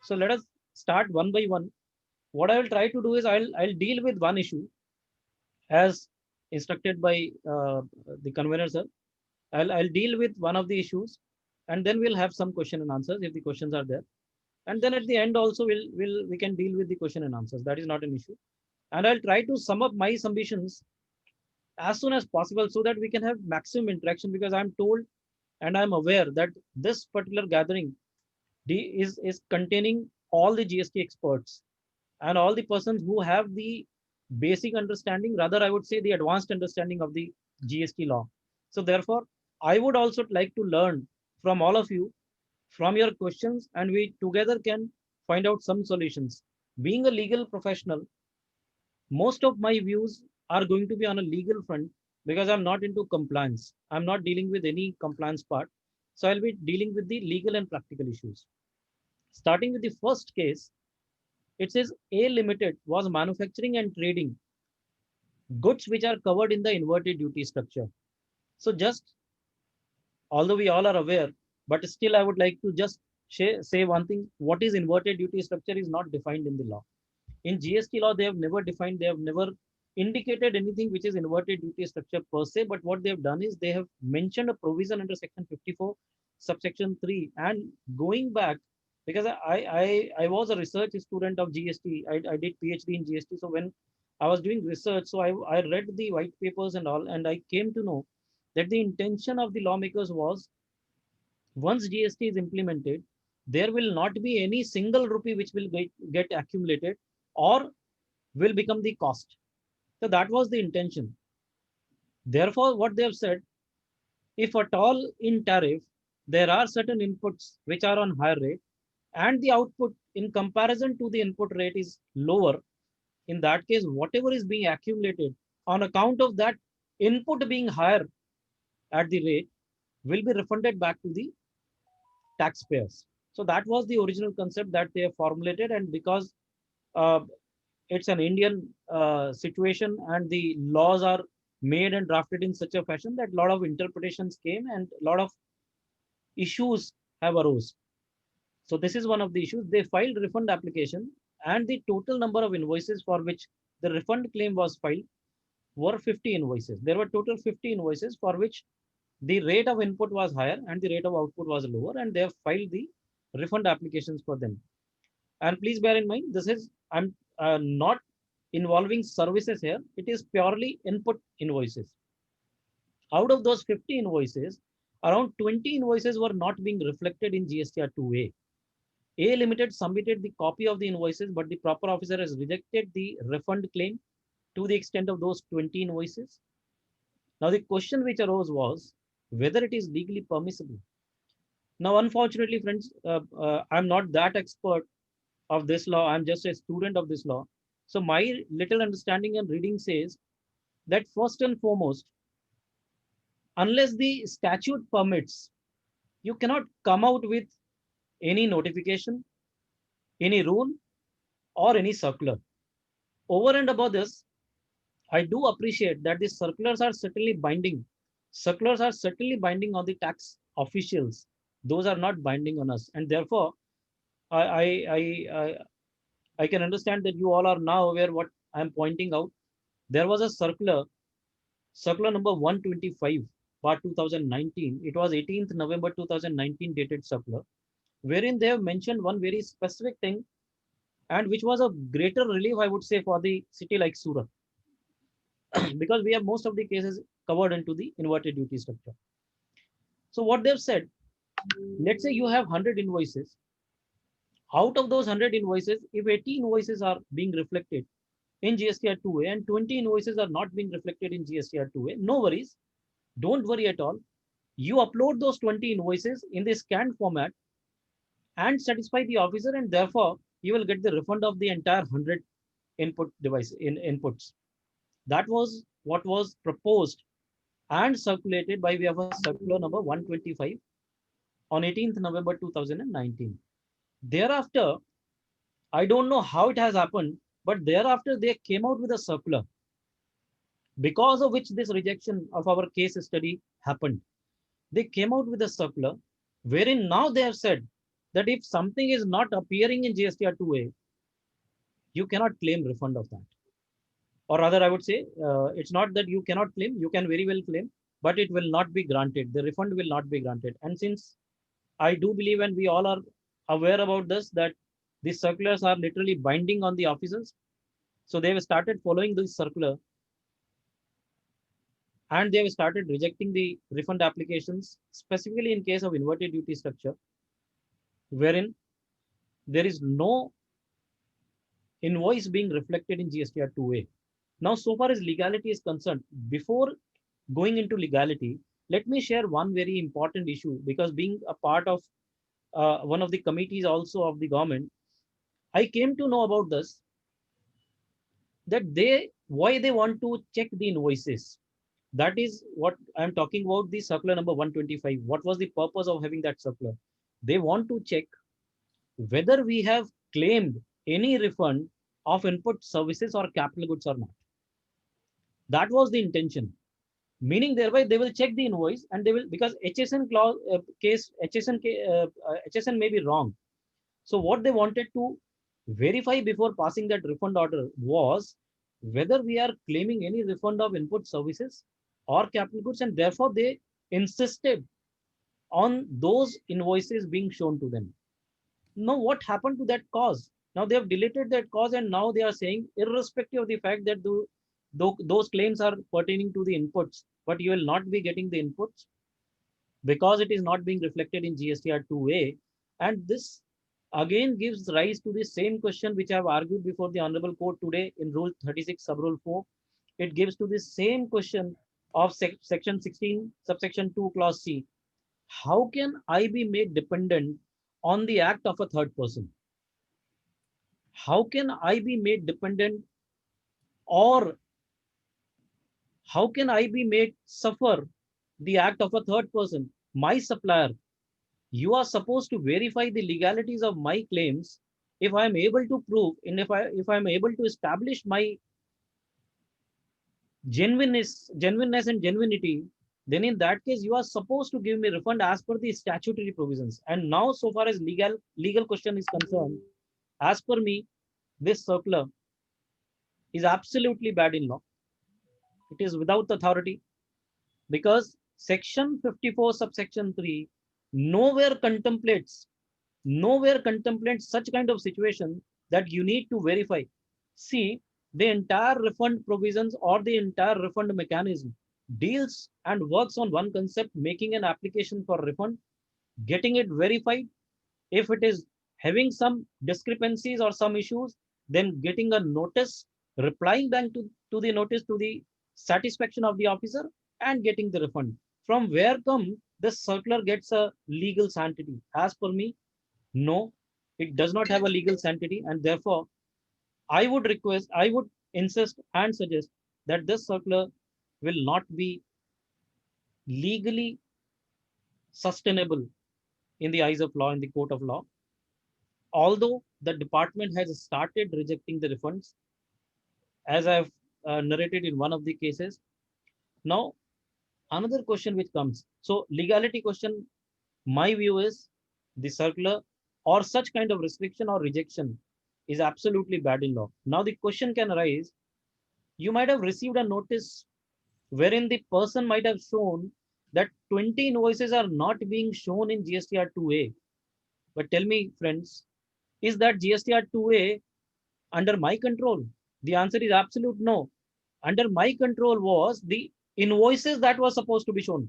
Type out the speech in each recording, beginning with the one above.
So let us start one by one. What I will try to do is I'll deal with one issue as instructed by the convener sir. I'll deal with one of the issues, and then we'll have some question and answers if the questions are there. And then at the end also we can deal with the question and answers. That is not an issue. And I'll try to sum up my submissions as soon as possible so that we can have maximum interaction, because I'm told and I'm aware that this particular gathering is containing all the GST experts and all the persons who have the basic understanding, rather I would say the advanced understanding of the GST law. So therefore, I would also like to learn from all of you, from your questions, and we together can find out some solutions. Being a legal professional, most of my views are going to be on a legal front, because I'm not into compliance. I'm not dealing with any compliance part. So I'll be dealing with the legal and practical issues. Starting with the first case, it says A Limited was manufacturing and trading goods which are covered in the inverted duty structure. So just, although we all are aware, but still I would like to just say one thing. What is inverted duty structure is not defined in the law. In GST law, they have never defined, they have never indicated anything which is inverted duty structure per se, but what they have done is they have mentioned a provision under section 54, subsection 3. And going back, because I was a research student of GST, I did PhD in GST. So when I was doing research, so I read the white papers and all, and I came to know that the intention of the lawmakers was, once GST is implemented, there will not be any single rupee which will get accumulated or will become the cost. So that was the intention. Therefore, what they have said, if at all in tariff, there are certain inputs which are on higher rate and the output in comparison to the input rate is lower, in that case, whatever is being accumulated on account of that input being higher at the rate will be refunded back to the taxpayers. So that was the original concept that they have formulated. And because uh, it's an Indian situation and the laws are made and drafted in such a fashion that a lot of interpretations came and a lot of issues have arose. So this is one of the issues. They filed refund application, and the total number of invoices for which the refund claim was filed were 50 invoices. There were total 50 invoices for which the rate of input was higher and the rate of output was lower, and they have filed the refund applications for them. And please bear in mind, this is, I'm not involving services here. It is purely input invoices. Out of those 50 invoices, around 20 invoices were not being reflected in GSTR 2A. A Limited submitted the copy of the invoices, but the proper officer has rejected the refund claim to the extent of those 20 invoices. Now, the question which arose was whether it is legally permissible. Now, unfortunately, friends, I'm not that expert of this law. I'm just a student of this law. So my little understanding and reading says that first and foremost, unless the statute permits, you cannot come out with any notification, any rule, or any circular. Over and above this, I do appreciate that these circulars are certainly binding. Circulars are certainly binding on the tax officials. Those are not binding on us. And therefore, I, I, I can understand that you all are now aware what I'm pointing out. There was a circular number 125, part 2019. It was 18th November 2019 dated circular, wherein they have mentioned one very specific thing, and which was a greater relief, I would say, for the city like Surat, because we have most of the cases covered into the inverted duty structure. So what they've said, let's say you have 100 invoices. Out of those 100 invoices, if 80 invoices are being reflected in GSTR 2A and 20 invoices are not being reflected in GSTR 2A, no worries. Don't worry at all. You upload those 20 invoices in the scanned format and satisfy the officer, and therefore you will get the refund of the entire 100 inputs. That was what was proposed and circulated by way of a circular number 125 on 18th November 2019. Thereafter, I don't know how it has happened, but thereafter they came out with a circular because of which this rejection of our case study happened. They came out with a circular wherein now they have said that if something is not appearing in GSTR 2A, you cannot claim refund of that. Or rather, I would say, it's not that you cannot claim, you can very well claim, but it will not be granted. The refund will not be granted. And since I do believe, and we all are aware about this, that these circulars are literally binding on the officers. So they've started following this circular, and they've started rejecting the refund applications, specifically in case of inverted duty structure, wherein there is no invoice being reflected in GSTR 2A. Now, so far as legality is concerned, before going into legality, let me share one very important issue, because being a part of one of the committees also of the government, I came to know about this, that why they want to check the invoices. That is what I'm talking about, the circular number 125. What was the purpose of having that circular? They want to check whether we have claimed any refund of input services or capital goods or not. That was the intention. Meaning thereby they will check the invoice, and they will, because HSN clause case HSN may be wrong. So what they wanted to verify before passing that refund order was whether we are claiming any refund of input services or capital goods, and therefore they insisted on those invoices being shown to them. Now, what happened to that cause? Now they have deleted that cause, and now they are saying, irrespective of the fact that those claims are pertaining to the inputs, but you will not be getting the inputs because it is not being reflected in GSTR 2A. And this again gives rise to the same question which I have argued before the Honorable Court today in Rule 36, Sub-Rule 4. It gives to the same question of Section 16, Subsection 2, Clause C. How can I be made dependent on the act of a third person? How can I be made dependent, or how can I be made suffer the act of a third person? My supplier, you are supposed to verify the legalities of my claims. If I am able to prove, and if I am able to establish my genuineness and genuinity, then in that case you are supposed to give me refund as per the statutory provisions. And now, so far as legal question is concerned, as per me, this circular is absolutely bad in law. It is without authority, because section 54 subsection 3 nowhere contemplates nowhere contemplates such kind of situation that you need to verify. See, the entire refund provisions or the entire refund mechanism deals and works on one concept: making an application for refund, getting it verified. If it is having some discrepancies or some issues, then getting a notice, replying back to the notice to the satisfaction of the officer, and getting the refund. From where come this circular gets a legal sanctity? As per me, no, it does not have a legal sanctity, and therefore I would insist and suggest that this circular will not be legally sustainable in the eyes of law, in the court of law. Although the department has started rejecting the refunds, as I've narrated in one of the cases. Now, another question which comes. So, legality question, my view is the circular or such kind of restriction or rejection is absolutely bad in law. Now, the question can arise, you might have received a notice wherein the person might have shown that 20 invoices are not being shown in GSTR 2A. But tell me, friends, is that GSTR 2A under my control? The answer is absolute no. Under my control was the invoices that were supposed to be shown.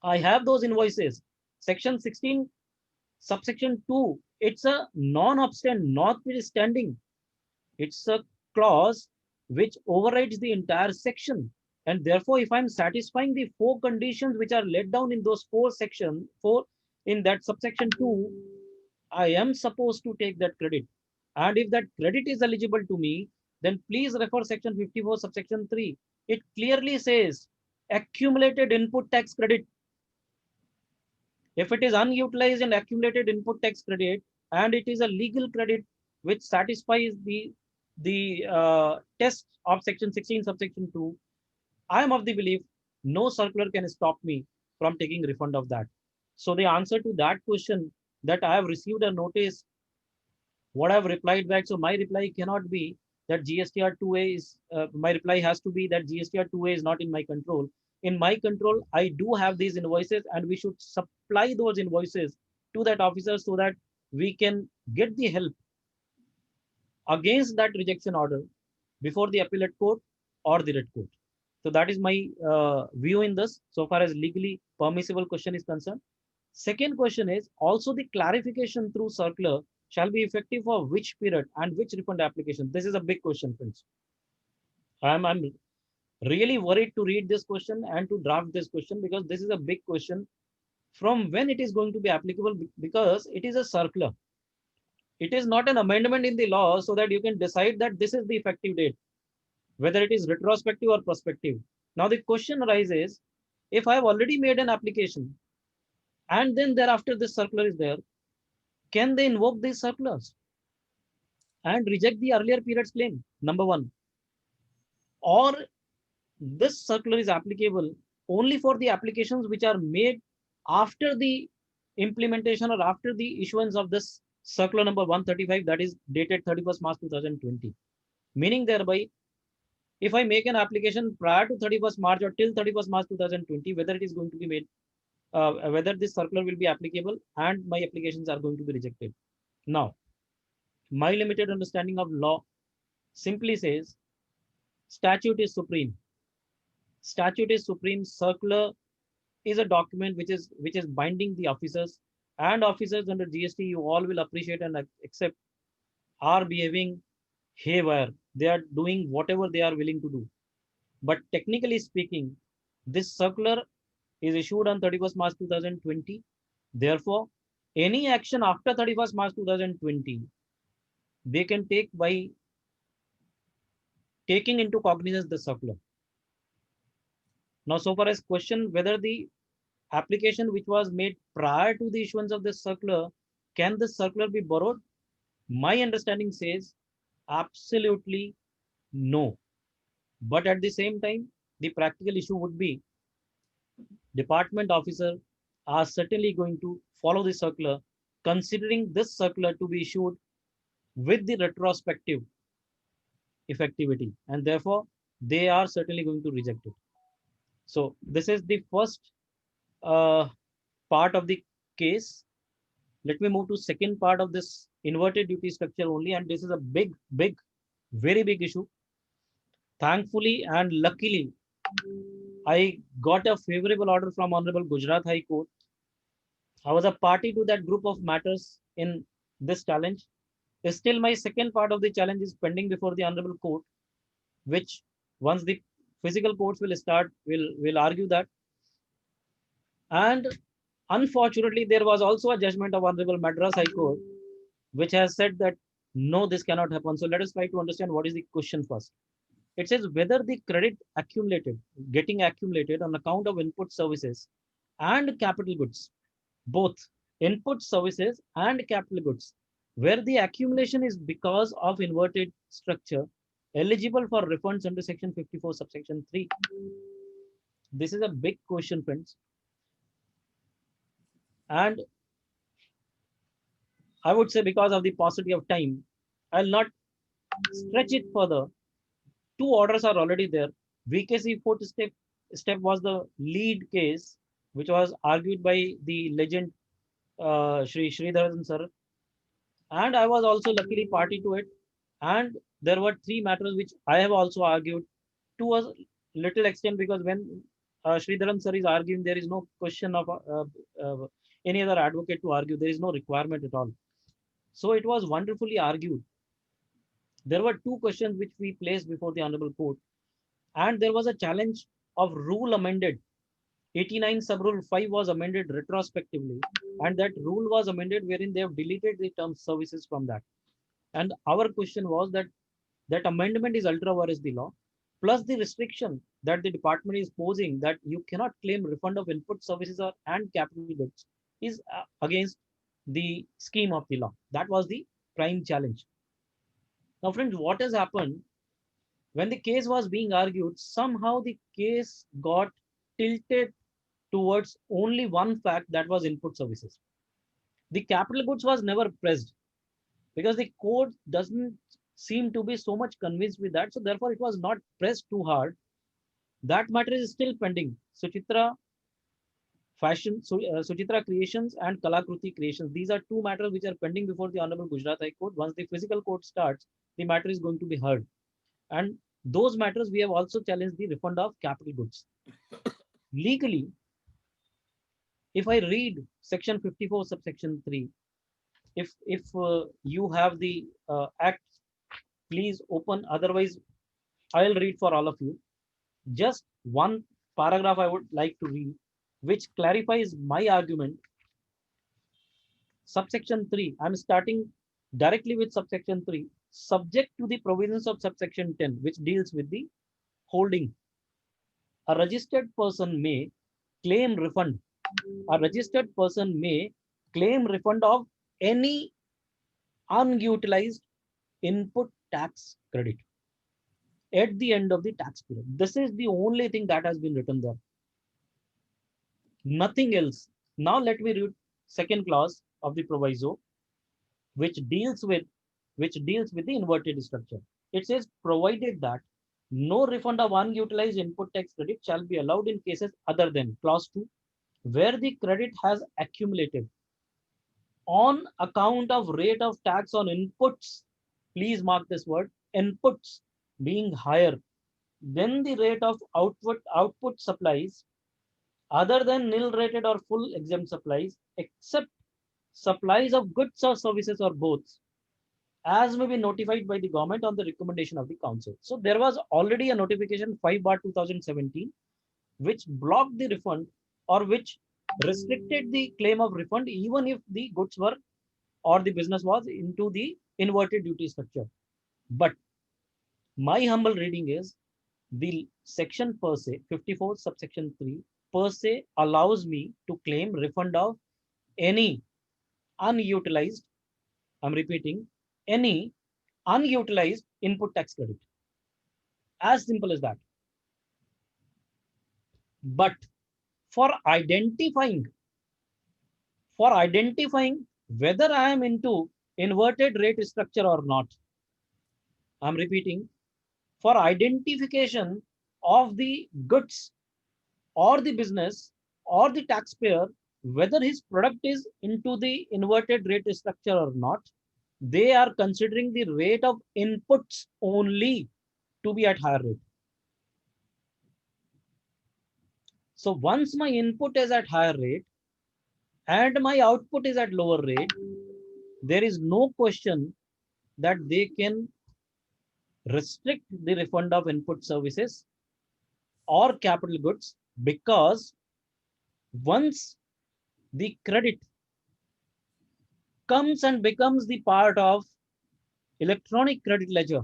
I have those invoices. Section 16, subsection 2, it's a notwithstanding. It's a clause which overrides the entire section. And therefore, if I'm satisfying the four conditions which are laid down in those four in that subsection 2, I am supposed to take that credit. And if that credit is eligible to me, then please refer section 54, subsection 3. It clearly says accumulated input tax credit. If it is unutilized and accumulated input tax credit, and it is a legal credit which satisfies the test of section 16, subsection 2, I am of the belief no circular can stop me from taking refund of that. So the answer to that question that I have received a notice, what I've replied back. So my reply cannot be that GSTR 2A is, my reply has to be that GSTR 2A is not in my control. In my control, I do have these invoices and we should supply those invoices to that officer so that we can get the help against that rejection order before the appellate court or the red court. So that is my view in this, so far as legally permissible question is concerned. Second question is also the clarification through circular shall be effective for which period and which refund application. This is a big question, friends. I'm really worried to read this question and to draft this question because this is a big question from when it is going to be applicable because it is a circular. It is not an amendment in the law so that you can decide that this is the effective date, whether it is retrospective or prospective. Now the question arises, if I have already made an application and then thereafter this circular is there, can they invoke these circulars and reject the earlier period's claim? Number one. Or this circular is applicable only for the applications which are made after the implementation or after the issuance of this circular number 135 that is dated 31st March 2020. Meaning thereby, if I make an application prior to 31st March or till 31st March 2020, whether it is going to be made, whether this circular will be applicable and my applications are going to be rejected. Now, my limited understanding of law simply says statute is supreme. Statute is supreme. Circular is a document which is binding the officers, and officers under GST, you all will appreciate and accept, are behaving haywire. They are doing whatever they are willing to do. But technically speaking, this circular is issued on 31st March 2020. Therefore, any action after 31st March 2020, they can take by taking into cognizance the circular. Now, so far as question whether the application which was made prior to the issuance of this circular, can this circular be borrowed? My understanding says absolutely no. But at the same time, the practical issue would be department officer are certainly going to follow the circular, considering this circular to be issued with the retrospective effectivity, and therefore they are certainly going to reject it. So this is the first uh, part of the case. Let me move to second part of this inverted duty structure only, and this is a big, very big issue. Thankfully and luckily, I got a favorable order from Honorable Gujarat High Court. I was a party to that group of matters in this challenge. Still, my second part of the challenge is pending before the Honorable Court, which once the physical courts will start, will argue that. And unfortunately, there was also a judgment of Honorable Madras High Court, which has said that no, this cannot happen. So let us try to understand what is the question first. It says whether the credit getting accumulated on account of input services and capital goods, both input services and capital goods, where the accumulation is because of inverted structure, eligible for refunds under section 54 subsection 3. This is a big question, friends. And I would say because of the paucity of time, I'll not stretch it further. Two orders are already there. VKC fourth step was the lead case, which was argued by the legend Shri Sridharan sir, and I was also luckily party to it. And there were three matters which I have also argued to a little extent, because when Sridharan sir is arguing, there is no question of any other advocate to argue. There is no requirement at all. So it was wonderfully argued. There were two questions which we placed before the Honorable Court, and there was a challenge of rule amended. 89 sub rule 5 was amended retrospectively, and that rule was amended wherein they have deleted the term services from that. And our question was that that amendment is ultra vires the law, plus the restriction that the department is posing that you cannot claim refund of input services or and capital goods is against the scheme of the law. That was the prime challenge. Now, friends, what has happened when the case was being argued? Somehow the case got tilted towards only one fact, that was input services. The capital goods was never pressed because the court doesn't seem to be so much convinced with that. So therefore, it was not pressed too hard. That matter is still pending. Suchitra Suchitra Creations and Kalakruti Creations. These are two matters which are pending before the Honorable Gujarat High Court. Once the physical court starts, the matter is going to be heard. And those matters we have also challenged the refund of capital goods. Legally, if I read section 54 subsection 3, if you have the act, please open. Otherwise, I'll read for all of you. Just one paragraph I would like to read, which clarifies my argument. Subsection 3, I'm starting directly with subsection 3, subject to the provisions of subsection 10, which deals with the holding. A registered person may claim refund. A registered person may claim refund of any unutilized input tax credit at the end of the tax period. This is the only thing that has been written there. Nothing else. Now let me read second clause of the proviso, which deals with the inverted structure. It says, provided that no refund of unutilized input tax credit shall be allowed in cases other than clause 2, where the credit has accumulated on account of rate of tax on inputs. Please mark this word, inputs being higher than the rate of output supplies other than nil rated or full exempt supplies, except supplies of goods or services or both, as may be notified by the government on the recommendation of the council. So there was already a notification 5/2017 which blocked the refund or which restricted the claim of refund even if the goods were or the business was into the inverted duty structure. But my humble reading is the section per se, 54 subsection 3 per se allows me to claim refund of any unutilized, I'm repeating, any unutilized input tax credit. As simple as that. But for identifying, whether I am into inverted rate structure or not, I'm repeating, for identification of the goods or the business or the taxpayer, whether his product is into the inverted rate structure or not, they are considering the rate of inputs only to be at higher rate. So once my input is at higher rate and my output is at lower rate, there is no question that they can restrict the refund of input services or capital goods, because once the credit comes and becomes the part of electronic credit ledger,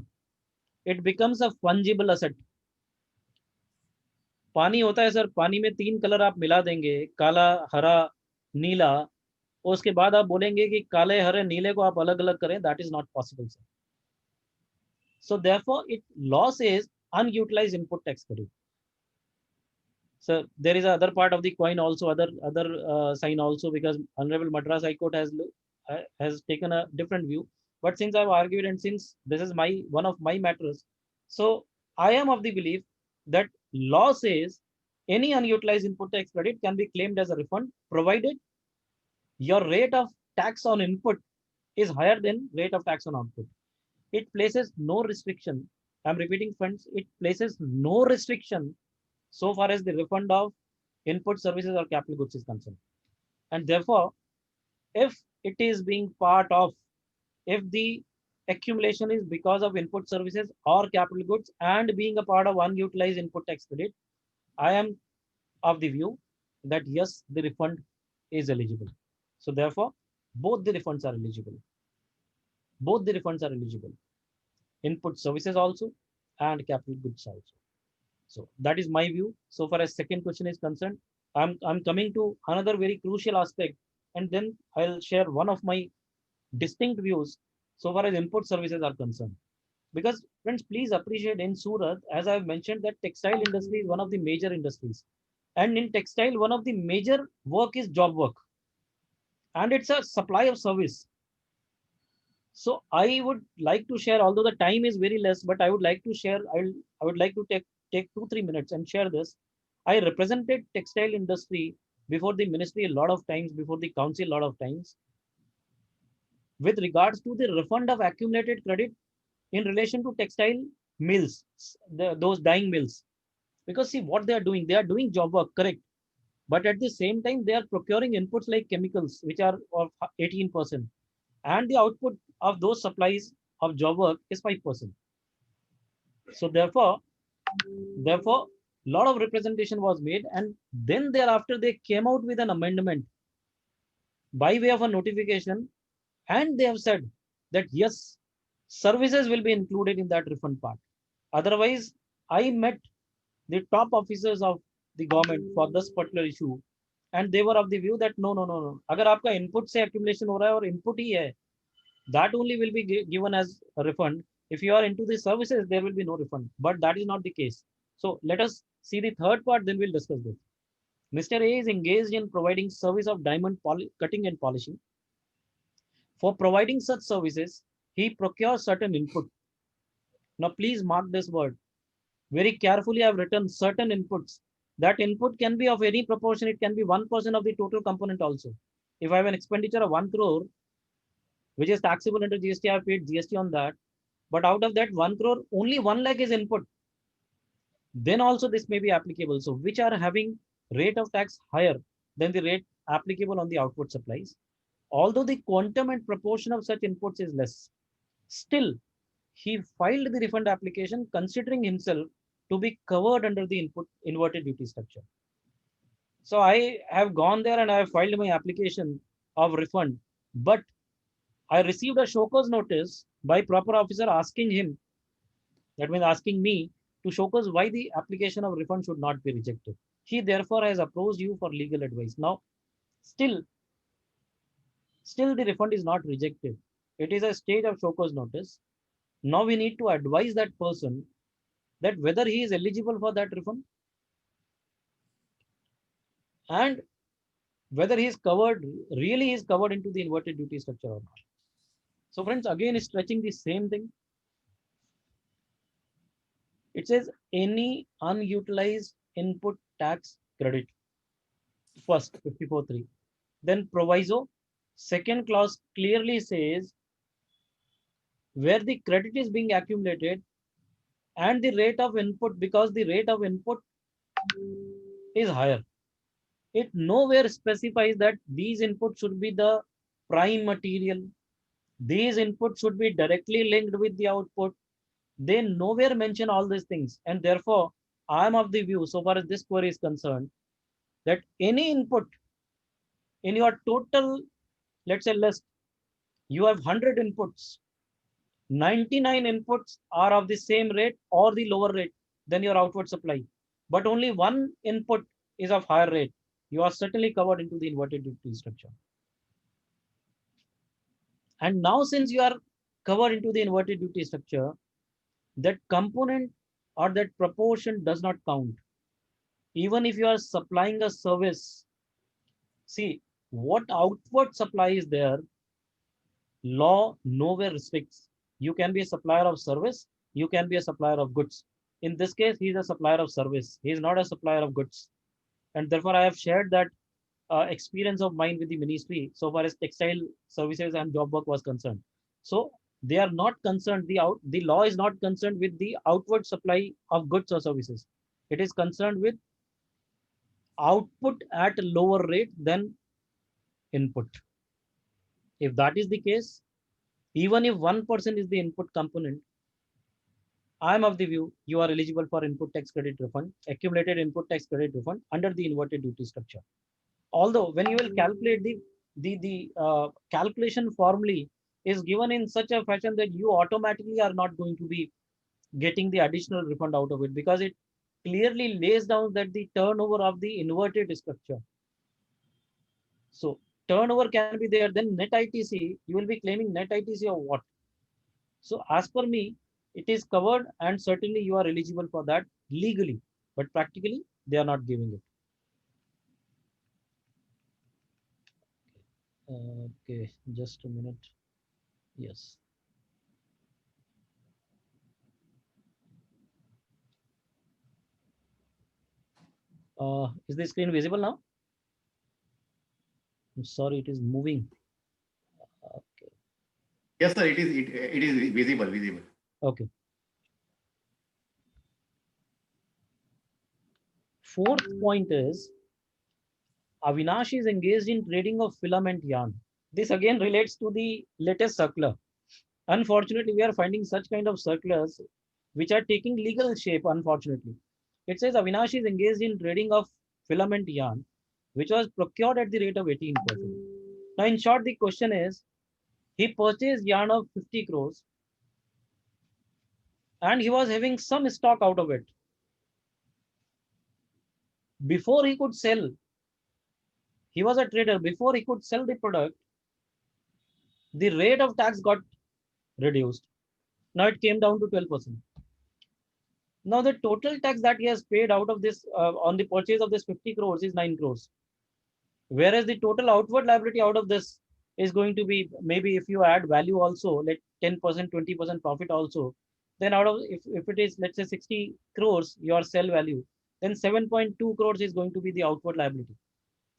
it becomes a fungible asset. पानी होता है sir, पानी में 3 colour आप मिला देंगे, काला, हरा, नीला, उसके बाद आप बोलेंगे कि काले, हरे, नीले को आप अलग अलग करें, that is not possible sir. So therefore, it law says unutilized input tax credit. So there is another part of the coin also, other sign also, because Honorable Madras High Court has taken a different view. But since I've argued and since this is my one of my matters, so I am of the belief that law says any unutilized input tax credit can be claimed as a refund, provided your rate of tax on input is higher than rate of tax on output. It places no restriction. I'm repeating, friends, it places no restriction so far as the refund of input services or capital goods is concerned. And therefore, if it is being part of, if the accumulation is because of input services or capital goods and being a part of unutilized input tax credit, I am of the view that yes, the refund is eligible. So therefore, both the refunds are eligible. Both the refunds are eligible. Input services also and capital goods also. So that is my view. So far as second question is concerned, I'm coming to another very crucial aspect, and then I'll share one of my distinct views so far as input services are concerned. Because friends, please appreciate in Surat, as I've mentioned, that textile industry is one of the major industries. And in textile, one of the major work is job work. and it's a supply of service. So I would like to share, although the time is very less, but I would like to share. I would like to take 2-3 minutes and share this. I represented textile industry before the ministry a lot of times, before the council a lot of times, with regards to the refund of accumulated credit in relation to textile mills, those dyeing mills. Because see what they are doing job work, correct? But at the same time, they are procuring inputs like chemicals, which are of 18%, and the output of those supplies of job work is 5%. So therefore, a lot of representation was made, and then thereafter they came out with an amendment by way of a notification, and they have said that yes, services will be included in that refund part. Otherwise, I met the top officers of the government for this particular issue, and they were of the view that no, no, no, no. अगर आपका input से accumulation हो रहा है और input ही है, that only will be given as a refund. If you are into the services, there will be no refund. But that is not the case. So let us see the third part, then we'll discuss this. Mr. A is engaged in providing service of diamond cutting and polishing. For providing such services, he procures certain input. Now, please mark this word. Very carefully, I've written certain inputs. That input can be of any proportion. It can be 1% of the total component also. If I have an expenditure of 1 crore, which is taxable under GST, I have paid GST on that. But out of that 1 crore, only 1 lakh is input. Then also this may be applicable. So which are having rate of tax higher than the rate applicable on the output supplies. Although the quantum and proportion of such inputs is less, still he filed the refund application considering himself to be covered under the input inverted duty structure. So I have gone there and I have filed my application of refund, but I received a show cause notice by proper officer asking him, that means asking me to show cause why the application of refund should not be rejected. He therefore has approached you for legal advice. Now, still, still the refund is not rejected. It is a stage of show cause notice. Now we need to advise that person that whether he is eligible for that refund and whether he is covered, really is covered into the inverted duty structure or not. So friends, again is stretching the same thing. It says any unutilized input tax credit. First, 54.3. Then proviso. Second clause clearly says where the credit is being accumulated and the rate of input, because the rate of input is higher. It nowhere specifies that these inputs should be the prime material. These inputs should be directly linked with the output. They nowhere mention all these things. And therefore, I am of the view, so far as this query is concerned, that any input in your total, let's say list, you have 100 inputs, 99 inputs are of the same rate or the lower rate than your outward supply, but only one input is of higher rate. You are certainly covered into the inverted duty structure. And now, since you are covered into the inverted duty structure, that component or that proportion does not count. Even if you are supplying a service, see what outward supply is there, law nowhere restricts. You can be a supplier of service, you can be a supplier of goods. In this case, he is a supplier of service. He is not a supplier of goods. And therefore, I have shared that experience of mine with the ministry so far as textile services and job work was concerned. So they are not concerned, the law is not concerned with the outward supply of goods or services. It is concerned with output at a lower rate than input. If that is the case, even if 1% is the input component, I am of the view you are eligible for input tax credit refund, accumulated input tax credit refund under the inverted duty structure. Although when you will calculate the calculation formally is given in such a fashion that you automatically are not going to be getting the additional refund out of it, because it clearly lays down that the turnover of the inverted structure. So turnover can be there, then net ITC, you will be claiming net ITC of what? So as per me, it is covered and certainly you are eligible for that legally, but practically they are not giving it. Okay, just a minute. Yes. Is the screen visible now? I'm sorry, it is moving. Okay. Yes, sir. It is visible. Visible. Okay. Fourth point is Avinash is engaged in trading of filament yarn. This again relates to the latest circular. Unfortunately, we are finding such kind of circulars which are taking legal shape, unfortunately. It says Avinash is engaged in trading of filament yarn, which was procured at the rate of 18%. Now, in short, the question is, he purchased yarn of 50 crores and he was having some stock out of it. Before he could sell, he was a trader. Before he could sell the product, the rate of tax got reduced. Now it came down to 12%. Now the total tax that he has paid out of this on the purchase of this 50 crores is 9 crores. Whereas the total outward liability out of this is going to be, maybe if you add value also, like 10%, 20% profit also, then out of, if it is, let's say 60 crores, your sell value, then 7.2 crores is going to be the outward liability.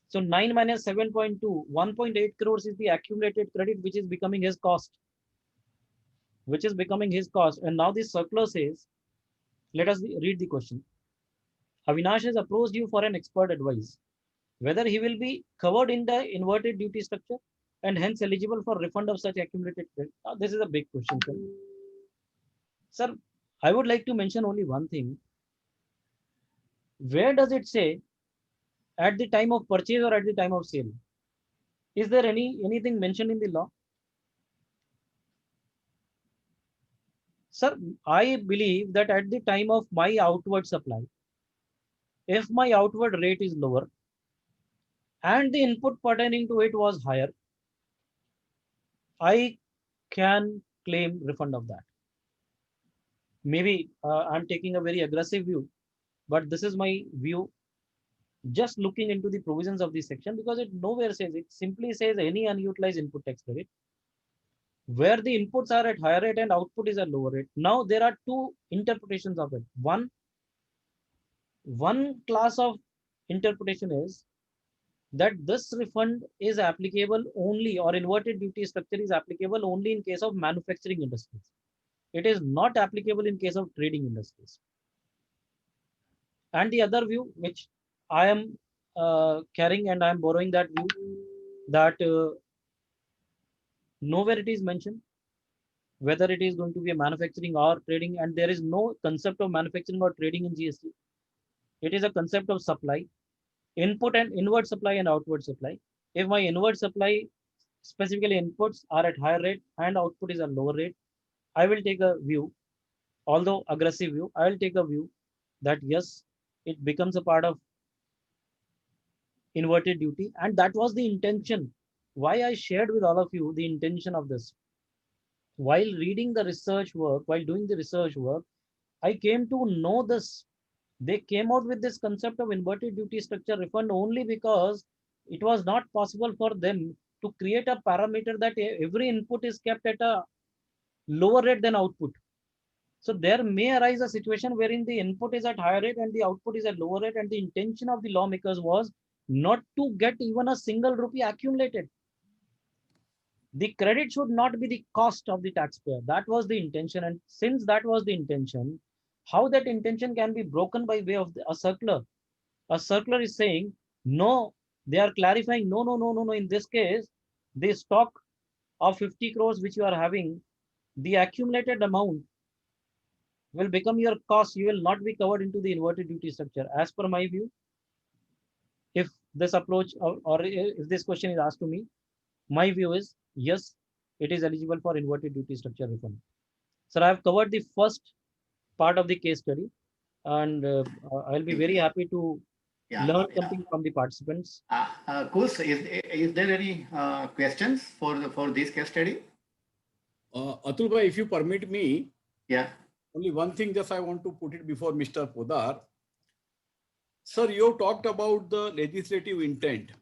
So 9 minus 7.2, 1.8 crores is the accumulated credit, which is becoming his cost, And now this circular says, let us read the question. Avinash has approached you for an expert advice, whether he will be covered in the inverted duty structure and hence eligible for refund of such accumulated credit. Now, this is a big question, sir. Sir, I would like to mention only one thing. Where does it say at the time of purchase or at the time of sale? Is there anything mentioned in the law? Sir, I believe that at the time of my outward supply, if my outward rate is lower and the input pertaining to it was higher, I can claim refund of that. Maybe I'm taking a very aggressive view, but this is my view just looking into the provisions of this section, because it nowhere says, it simply says any unutilized input tax credit where the inputs are at higher rate and output is at lower rate. Now there are two interpretations of it. One class of interpretation is that this refund is applicable only, or inverted duty structure is applicable only in case of manufacturing industries. It is not applicable in case of trading industries. And the other view, which I am carrying, and I am borrowing that view, that nowhere it is mentioned whether it is going to be a manufacturing or trading, and there is no concept of manufacturing or trading in GST. It is a concept of supply, input and inward supply and outward supply. If my inward supply, specifically inputs, are at higher rate and output is at lower rate, I will take a view, although aggressive view, I will take a view that yes, it becomes a part of inverted duty. And that was the intention. Why I shared with all of you the intention of this. While reading the research work, while doing the research work, I came to know this. They came out with this concept of inverted duty structure refund only because it was not possible for them to create a parameter that every input is kept at a lower rate than output. So there may arise a situation wherein the input is at higher rate and the output is at lower rate, and the intention of the lawmakers was not to get even a single rupee accumulated. The credit should not be the cost of the taxpayer. That was the intention. And since that was the intention, how that intention can be broken by way of a circular? A circular is saying, no, they are clarifying, no, no, no, no, no. In this case, the stock of 50 crores which you are having, the accumulated amount will become your cost. You will not be covered into the inverted duty structure. As per my view, if this approach, or if this question is asked to me, my view is yes, it is eligible for inverted duty structure refund. So I have covered the first part of the case study, and I'll be very happy to Yeah, learn yeah. something from the participants. Kus, is there any questions for this case study? Atul bhai, if you permit me, Yeah. only one thing just I want to put it before Mr. Podar. Sir, you talked about the legislative intent.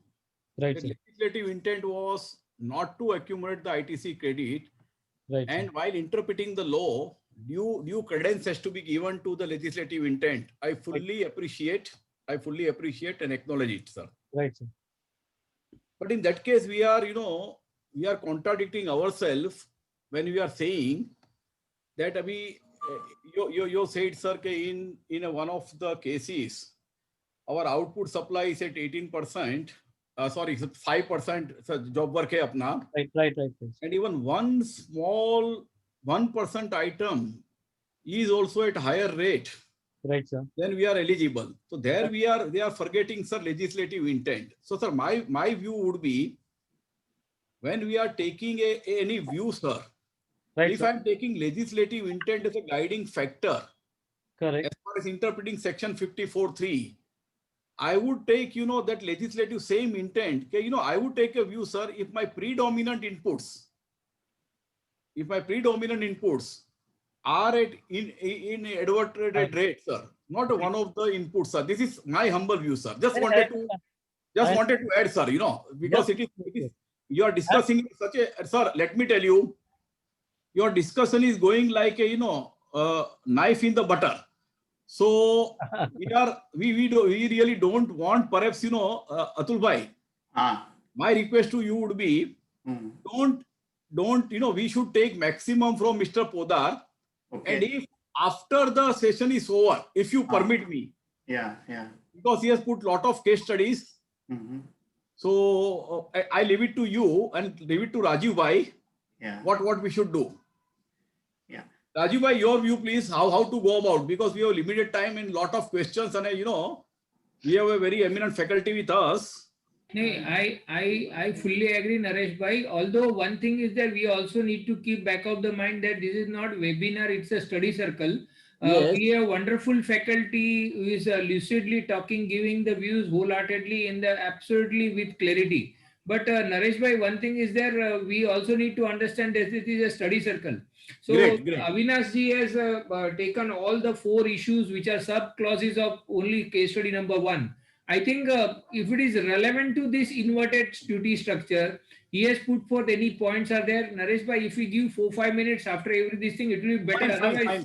Right, The sir. legislative intent was not to accumulate the ITC credit. Right. And while interpreting the law, due credence has to be given to the legislative intent. I fully appreciate and acknowledge it, sir. Right, sir. But in that case, we are contradicting ourselves when we are saying that you said, sir, in one of the cases, our output supply is at 18%. Sorry, 5%. Sir, job work hai apna. Right. And even one small 1% item is also at higher rate. Right, sir. Then we are eligible. So there they are forgetting, sir, legislative intent. So, sir, my view would be, when we are taking any view, sir, Right, if sir. I'm taking legislative intent as a guiding factor, Correct. as far as interpreting section 54(3), I would take, that legislative same intent. I would take a view, sir, if my predominant inputs are at in adverted rate, sir, not one of the inputs, sir. This is my humble view, sir. Just wanted to add, sir, because it is you are discussing such a, sir, let me tell you, your discussion is going like a knife in the butter. So we really don't want, perhaps, Atul bhai, my request to you would be, don't we should take maximum from Mr. Podar. Okay. And if after the session is over, if you permit me, Yeah. because he has put lot of case studies, so I leave it to you and leave it to Rajiv bhai. Yeah. What we should do. Yeah. Rajiv bhai, your view, please, how to go about, because we have limited time and lot of questions, and we have a very eminent faculty with us. No, I fully agree, Naresh bhai. Although one thing is that we also need to keep back of the mind that this is not webinar, it's a study circle. Yes. We have wonderful faculty who is lucidly talking, giving the views wholeheartedly in the absolutely with clarity. But Naresh bhai, one thing is there, we also need to understand that it is a study circle. So Great. Avinash ji has taken all the 4 issues which are sub clauses of only case study number 1. I think if it is relevant to this inverted duty structure, he has put forth any points are there. Naresh bhai, if we give 4-5 minutes after every this thing, it will be better.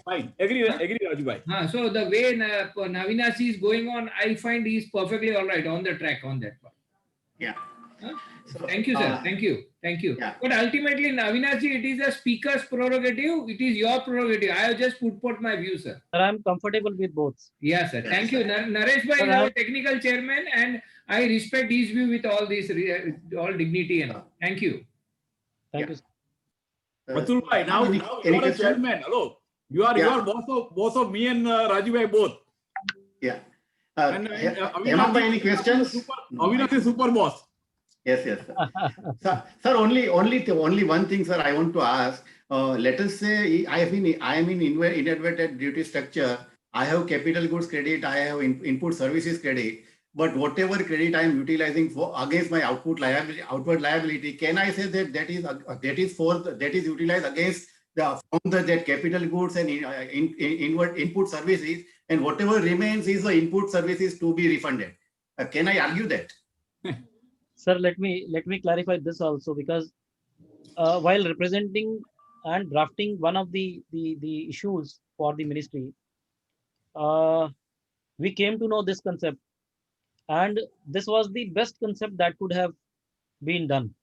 Fine. Agree, Rajiv bhai. So the way Navinash is going on, I find he is perfectly all right on the track on that part. Yeah. So, thank you, sir. Thank you. Yeah. But ultimately, Navinash ji, it is a speaker's prerogative. It is your prerogative. I have just put forth my view, sir. Sir, I'm comfortable with both. Yes, sir. Thank you. Naresh bhai Sir, is our technical chairman, and I respect his view with all this, all dignity and all. Thank you. Thank you, sir. Atul bhai, now any you are a question? chairman. Hello. You are boss of me and Rajiv bhai both. Yeah. And Hemant bhai, any questions? Avinash is super boss. Yes, sir. Sir, only one thing, sir, I want to ask. Let us say I am in inadvertent duty structure. I have capital goods credit. I have input services credit. But whatever credit I am utilizing for against my outward liability, can I say that is utilized against that capital goods and input services, and whatever remains is the input services to be refunded? Can I argue that? Sir, let me clarify this also, because while representing and drafting one of the issues for the ministry, we came to know this concept, and this was the best concept that could have been done.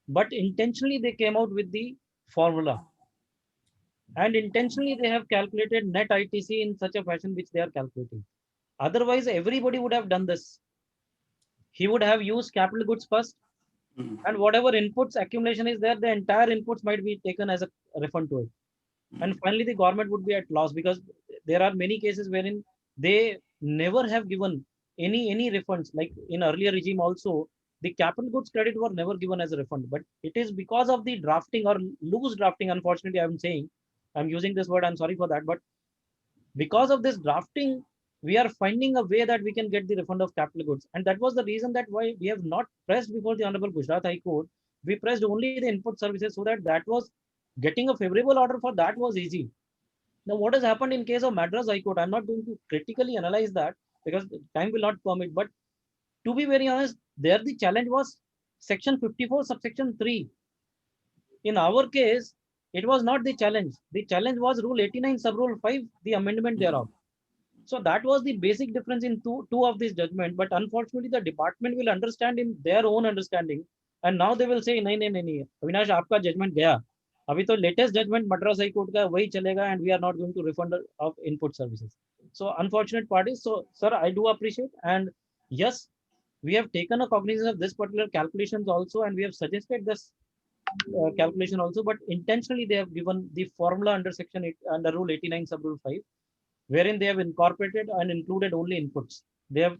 But intentionally they came out with the formula, and intentionally they have calculated net ITC in such a fashion which they are calculating. Otherwise, everybody would have done this. He would have used capital goods first, and whatever inputs accumulation is there, the entire inputs might be taken as a refund to it. And finally, the government would be at loss, because there are many cases wherein they never have given any refunds. Like in earlier regime also, the capital goods credit were never given as a refund. But it is because of the drafting or loose drafting, unfortunately, I'm using this word, I'm sorry for that. But because of this drafting, we are finding a way that we can get the refund of capital goods. And that was the reason that why we have not pressed before the Honorable Gujarat High Court. We pressed only the input services, so that was getting a favorable order for that was easy. Now, what has happened in case of Madras High Court, I'm not going to critically analyze that because time will not permit. But to be very honest, there the challenge was section 54 subsection 3. In our case, it was not the challenge. The challenge was rule 89 sub rule 5, the amendment thereof. So that was the basic difference in two of these judgment. But unfortunately, the department will understand in their own understanding, and now they will say, नहीं नहीं नहीं नहीं, अविनाश आपका judgment गया. अभी तो latest judgment Madras high court का वही चलेगा, and we are not going to refund of input services. So unfortunate parties. So sir, I do appreciate, and yes, we have taken a cognizance of this particular calculations also, and we have suggested this calculation also, but intentionally they have given the formula under section 8, under rule 89 sub rule 5, wherein they have incorporated and included only inputs. They have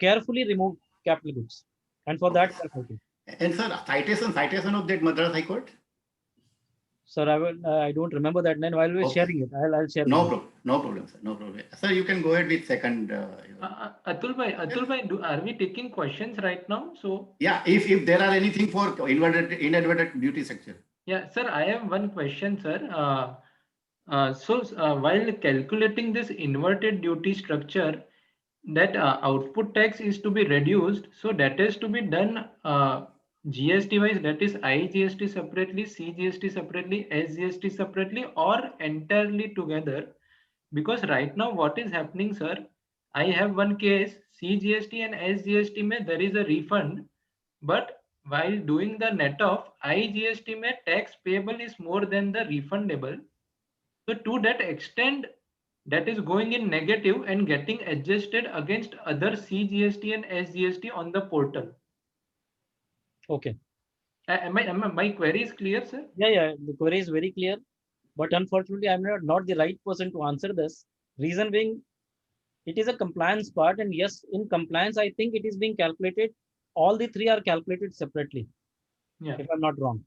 carefully removed capital goods, and for that, And sir, citation of that Madras High Court? sir, I don't remember that name. While we're sharing it, I'll share. No problem, sir. No problem. Sir, you can go ahead with second. Atul bhai, are we taking questions right now? So yeah, if there are anything for inadvertent duty structure. Yeah, sir, I have one question, sir. While calculating this inverted duty structure, that output tax is to be reduced, so that is to be done GST wise, that is IGST separately, CGST separately, SGST separately, or entirely together. Because right now what is happening, sir, I have one case, CGST and SGST mein there is a refund, but while doing the net off, IGST mein tax payable is more than the refundable. So to that extent, that is going in negative and getting adjusted against other CGST and SGST on the portal. Okay. My query is clear, sir? Yeah, the query is very clear, but unfortunately, I'm not the right person to answer this. Reason being, it is a compliance part, and yes, in compliance, I think it is being calculated. All the three are calculated separately. Yeah. If I'm not wrong.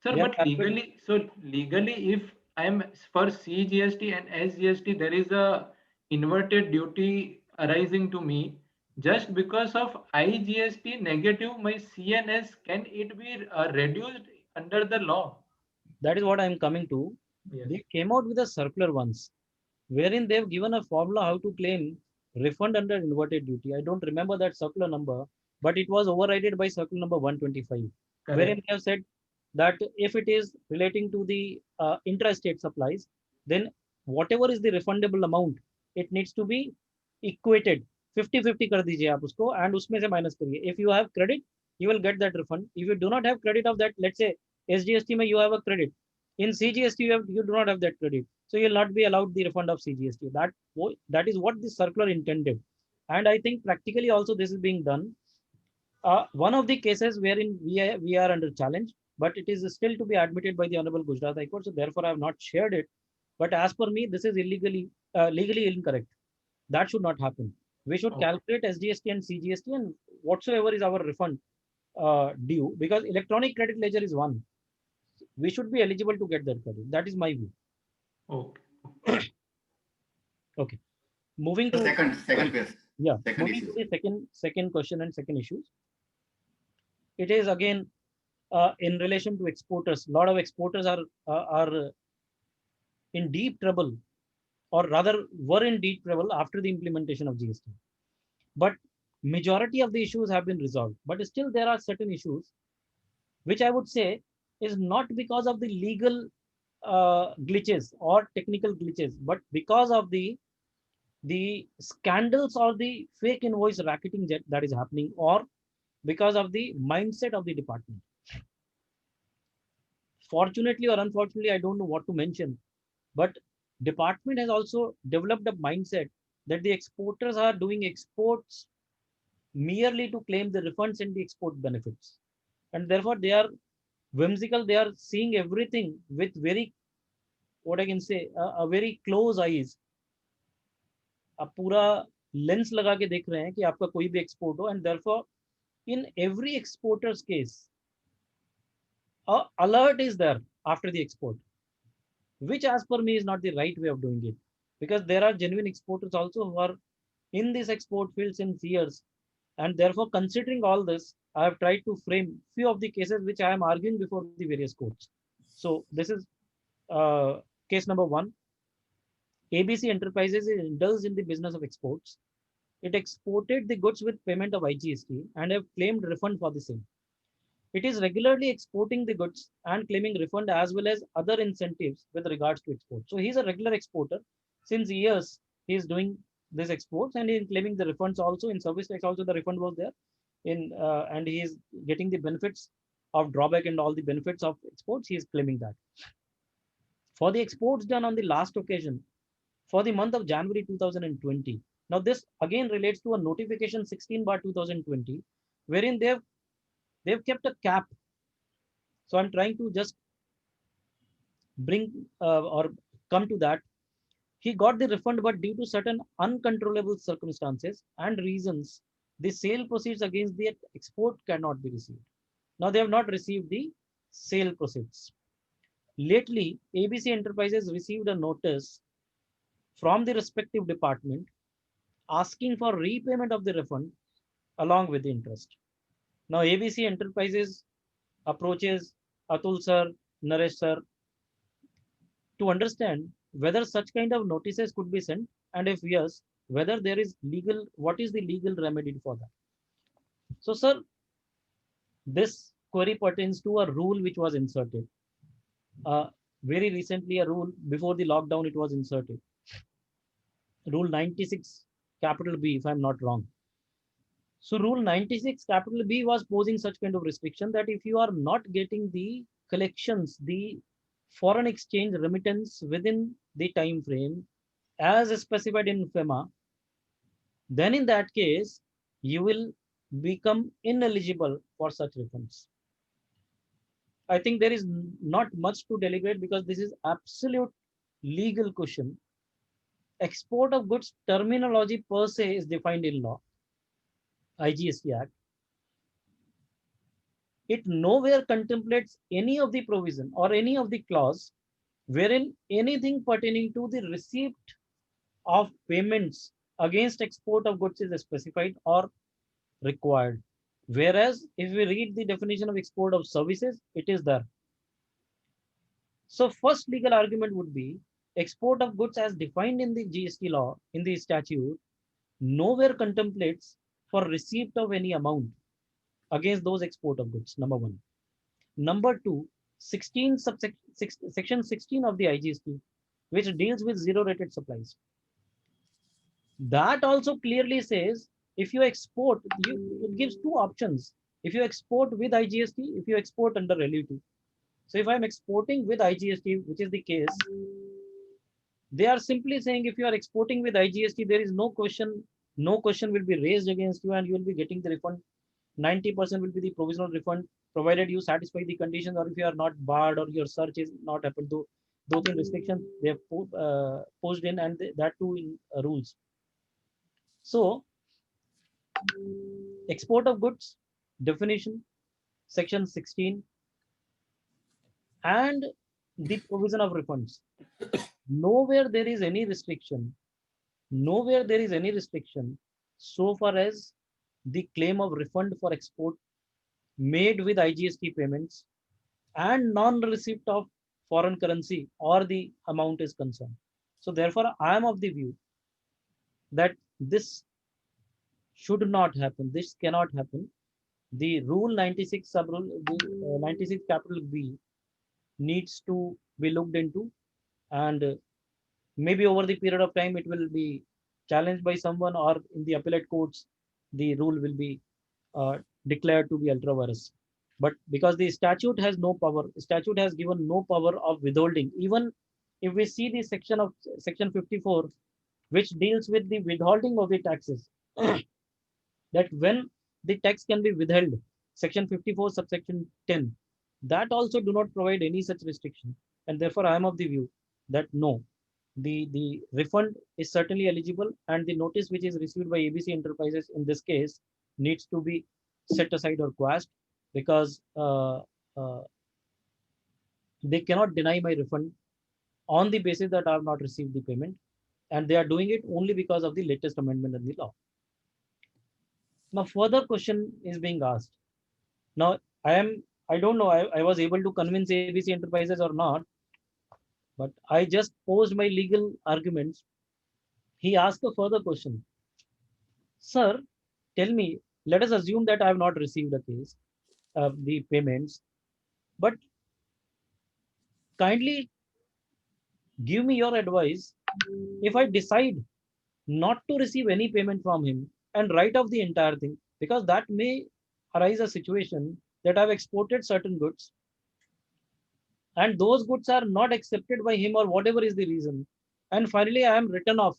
Sir, but legally, if I'm for CGST and SGST, there is a inverted duty arising to me. Just because of IGST negative, my CNS, can it be reduced under the law? That is what I'm coming to. Yes. They came out with a circular once, wherein they've given a formula how to claim refund under inverted duty. I don't remember that circular number, but it was overridden by circular number 125, wherein they have said that if it is relating to the intrastate supplies, then whatever is the refundable amount, it needs to be equated. 50-50 कर दीजिए आप उसको, and उसमें से minus करिए. If you have credit, you will get that refund. If you do not have credit of that, let's say SGST में you have a credit. In CGST you do not have that credit, so you will not be allowed the refund of CGST. That is what the circular intended, and I think practically also this is being done. One of the cases wherein we are under challenge, but it is still to be admitted by the Honorable Gujarat High Court, so therefore I have not shared it. But as per me, this is legally incorrect. That should not happen. We should calculate SGST and CGST and whatsoever is our refund due, because electronic credit ledger is one. We should be eligible to get that credit. That is my view. Okay. Okay. Moving to second case. Yeah. Second Moving issue. to the second question and second issues. It is again in relation to exporters. A lot of exporters are in deep trouble, or rather were in deep trouble after the implementation of GST. But majority of the issues have been resolved. But still there are certain issues which I would say is not because of the legal glitches or technical glitches, but because of the scandals or the fake invoice racketing that is happening, or because of the mindset of the department. Fortunately or unfortunately, I don't know what to mention, but department has also developed a mindset that the exporters are doing exports merely to claim the refunds and the export benefits, and therefore they are whimsical. They are seeing everything with very, what I can say, a very close eyes. आप पूरा lens लगा के देख रहे हैं कि आपका कोई भी एक्सपोर्ट हो, and therefore in every exporter's case, a alert is there after the export, which as per me is not the right way of doing it, because there are genuine exporters also who are in this export field since years, and therefore considering all this, I have tried to frame few of the cases which I am arguing before the various courts. So this is case number 1. ABC Enterprises is indulged in the business of exports. It exported the goods with payment of IGST and have claimed refund for the same. it is regularly exporting the goods and claiming refund as well as other incentives with regards to export. So he's a regular exporter. Since years, he is doing this exports and he is claiming the refunds also. In service tax also the refund was there. And he is getting the benefits of drawback and all the benefits of exports. He is claiming that. For the exports done on the last occasion, for the month of January 2020. Now this again relates to a notification 16/2020, wherein they've kept a cap. So I'm trying to just bring or come to that. He got the refund, but due to certain uncontrollable circumstances and reasons, the sale proceeds against the export cannot be received. Now they have not received the sale proceeds. Lately, ABC Enterprises received a notice from the respective department asking for repayment of the refund along with the interest. Now, ABC Enterprises approaches Atul sir, Naresh sir to understand whether such kind of notices could be sent, and if yes, whether there is legal, what is the legal remedy for that. So, sir, this query pertains to a rule which was inserted. Very recently, a rule before the lockdown, it was inserted. Rule 96 capital B, if I'm not wrong. So Rule 96 capital B was posing such kind of restriction that if you are not getting the collections, the foreign exchange remittance within the time frame as specified in FEMA, then in that case, you will become ineligible for such refunds. I think there is not much to deliberate because this is absolute legal question. Export of goods terminology per se is defined in law, IGST Act. It nowhere contemplates any of the provision or any of the clause wherein anything pertaining to the receipt of payments against export of goods is specified or required. Whereas if we read the definition of export of services, it is there. So first legal argument would be export of goods as defined in the GST law, in the statute, nowhere contemplates for receipt of any amount against those export of goods, number one. Number two, section 16 of the IGST, which deals with zero rated supplies. That also clearly says if you export, it gives two options. If you export with IGST, if you export under LUT. So if I'm exporting with IGST, which is the case, they are simply saying if you are exporting with IGST, there is no question will be raised against you and you will be getting the refund. 90% will be the provisional refund, provided you satisfy the conditions or if you are not barred or your search is not happened to those restrictions they have posed in and that too in rules. So export of goods definition, section 16 and the provision of refunds. Nowhere there is any restriction. Nowhere there is any restriction so far as the claim of refund for export made with IGST payments and non-receipt of foreign currency or the amount is concerned. So therefore, I am of the view that this should not happen. This cannot happen. The rule 96 sub rule, the 96 capital B needs to be looked into, and maybe over the period of time it will be challenged by someone or in the appellate courts, the rule will be declared to be ultra virus. But because the statute has no power, statute has given no power of withholding. Even if we see the section of section 54, which deals with the withholding of the taxes, that when the tax can be withheld, section 54 subsection 10, that also do not provide any such restriction. And therefore, I am of the view that no, the refund is certainly eligible and the notice which is received by ABC Enterprises in this case needs to be set aside or quashed because they cannot deny my refund on the basis that I have not received the payment, and they are doing it only because of the latest amendment in the law. Now, further question is being asked. Now, I don't know, I was able to convince ABC Enterprises or not, but I just posed my legal arguments. He asked a further question. Sir, tell me, let us assume that I have not received a case. the payments. But kindly give me your advice. If I decide not to receive any payment from him and write off the entire thing, because that may arise a situation that I've exported certain goods and those goods are not accepted by him or whatever is the reason. And finally, I am written off.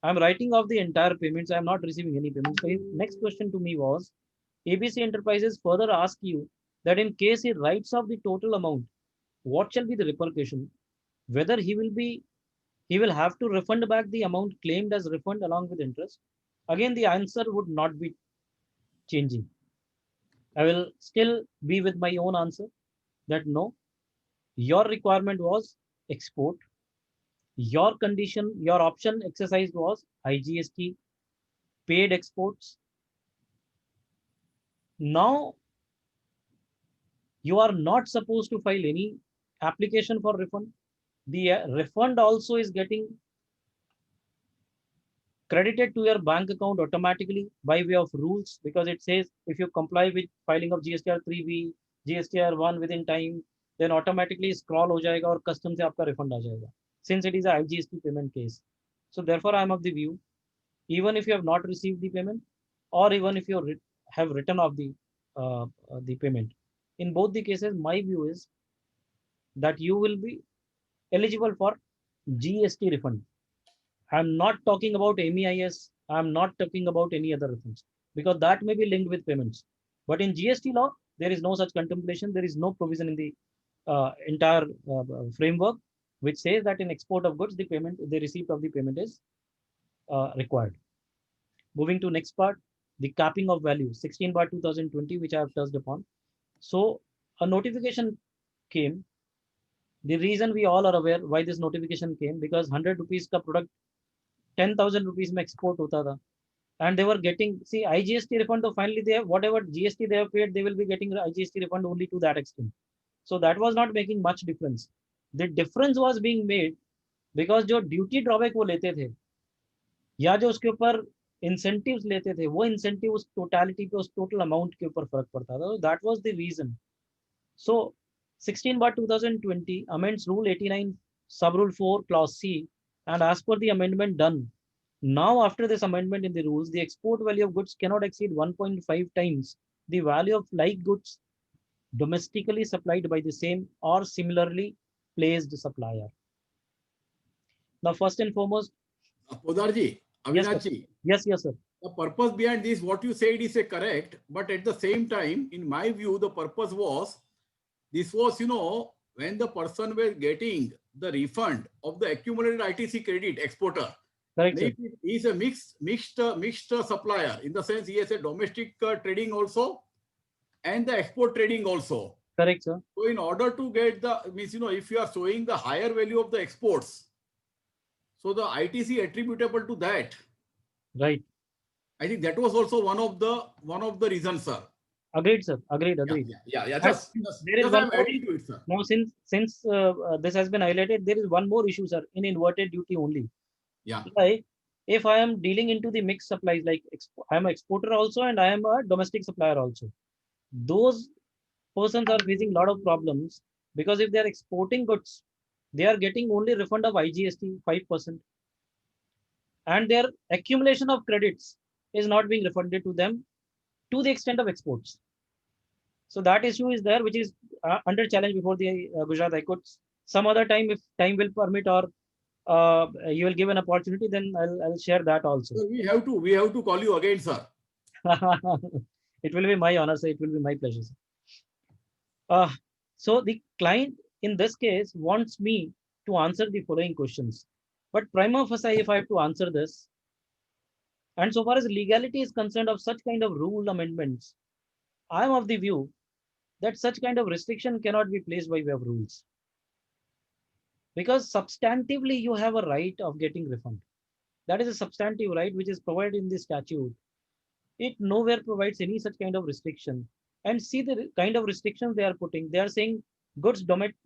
I'm writing off the entire payments. I'm not receiving any payments. So his next question to me was, ABC Enterprises further ask you that in case he writes off the total amount, what shall be the repercussion? Whether he will have to refund back the amount claimed as refund along with interest. Again, the answer would not be changing. I will still be with my own answer that no, your requirement was export. Your condition, your option exercised was IGST, paid exports. Now you are not supposed to file any application for refund. The refund also is getting credited to your bank account automatically by way of rules, because it says if you comply with filing of GSTR 3B, GSTR 1 within time, then automatically scroll हो जाएगा और custom से आपका refund आ जाएगा, since it is a IGST payment case. So therefore I am of the view, even if you have not received the payment or even if you have written off the payment, in both the cases my view is that you will be eligible for GST refund. I'm not talking about MEIS. I'm not talking about any other refunds, because that may be linked with payments. But in GST law, there is no such contemplation. There is no provision in the entire framework which says that in export of goods, the receipt of the payment is required. Moving to next part, the capping of value, 16/2020, which I have touched upon. So a notification came. The reason we all are aware why this notification came, because 100 rupees ka product 10,000 rupees में export होता था, and they were getting, see, IGST refund. So finally they have whatever GST they have paid, they will be getting IGST refund only to that extent. So that was not making much difference. The difference was being made because जो duty drawback वो लेते थे या जो उसके ऊपर incentives लेते थे, वो incentive उस totality पे, उस total amount के ऊपर फर्क पड़ता था. So that was the reason. So 16/2020 amends Rule 89 Sub-Rule 4 Clause C, and as per the amendment done, now after this amendment in the rules, the export value of goods cannot exceed 1.5 times the value of like goods domestically supplied by the same or similarly placed supplier. Now, first and foremost, Podarji, yes, Avinashji, yes, sir. the purpose behind this, what you said is correct, but at the same time, in my view, the purpose was, this was, when the person was getting the refund of the accumulated ITC credit exporter. Correct, sir. He is a mixed supplier, in the sense he has a domestic trading also and the export trading also. Correct, sir. So in order to get the, means, if you are showing the higher value of the exports, so the ITC attributable to that. Right. I think that was also one of the reasons, sir. Agreed, sir. Agreed. Yeah. There is one more to it, sir. now, since this has been highlighted, there is one more issue, sir, in inverted duty only. Yeah. Like, if I am dealing into the mixed supplies, like I am an exporter also and I am a domestic supplier also, those persons are facing a lot of problems, because if they are exporting goods, they are getting only refund of IGST 5%, and their accumulation of credits is not being refunded to them to the extent of exports. So that issue is there, which is under challenge before the Gujarat High Court. Some other time, if time will permit, or you will give an opportunity, then I'll share that also. So we have to call you again, sir. It will be my honor, sir. It will be my pleasure, sir. So the client in this case wants me to answer the following questions. But prima facie, if I have to answer this, and so far as legality is concerned of such kind of rule amendments, I am of the view that such kind of restriction cannot be placed by way of rules. Because substantively, you have a right of getting refund. That is a substantive right which is provided in the statute. It nowhere provides any such kind of restriction. And see the kind of restrictions they are putting. They are saying goods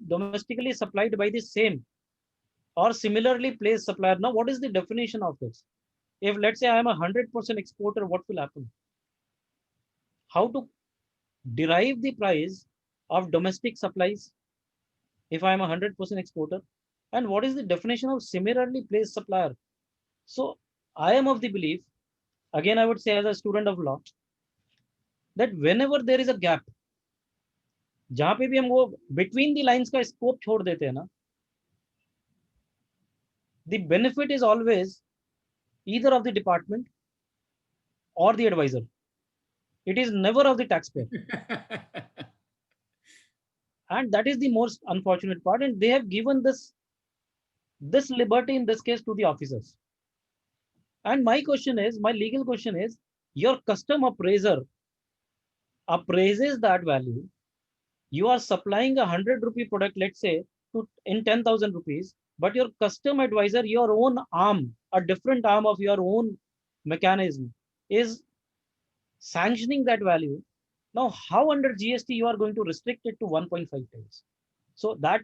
domestically supplied by the same or similarly placed supplier. Now, what is the definition of this? If let's say I am a 100% exporter, what will happen? How to derive the price of domestic supplies if I am a 100% exporter, and what is the definition of similarly placed supplier? So I am of the belief, again, I would say as a student of law, that whenever there is a gap, जहां पे भी हम वो between the lines का scope छोड़ देते हैं ना, the benefit is always either of the department or the advisor. It is never of the taxpayer. And that is the most unfortunate part. And they have given this liberty in this case to the officers. And my question is, my legal question is, your custom appraiser appraises that value. You are supplying a 100 rupee product, let's say, to in 10,000 rupees, but your custom advisor, your own arm, a different arm of your own mechanism, is sanctioning that value. Now, how under GST you are going to restrict it to 1.5 times? So that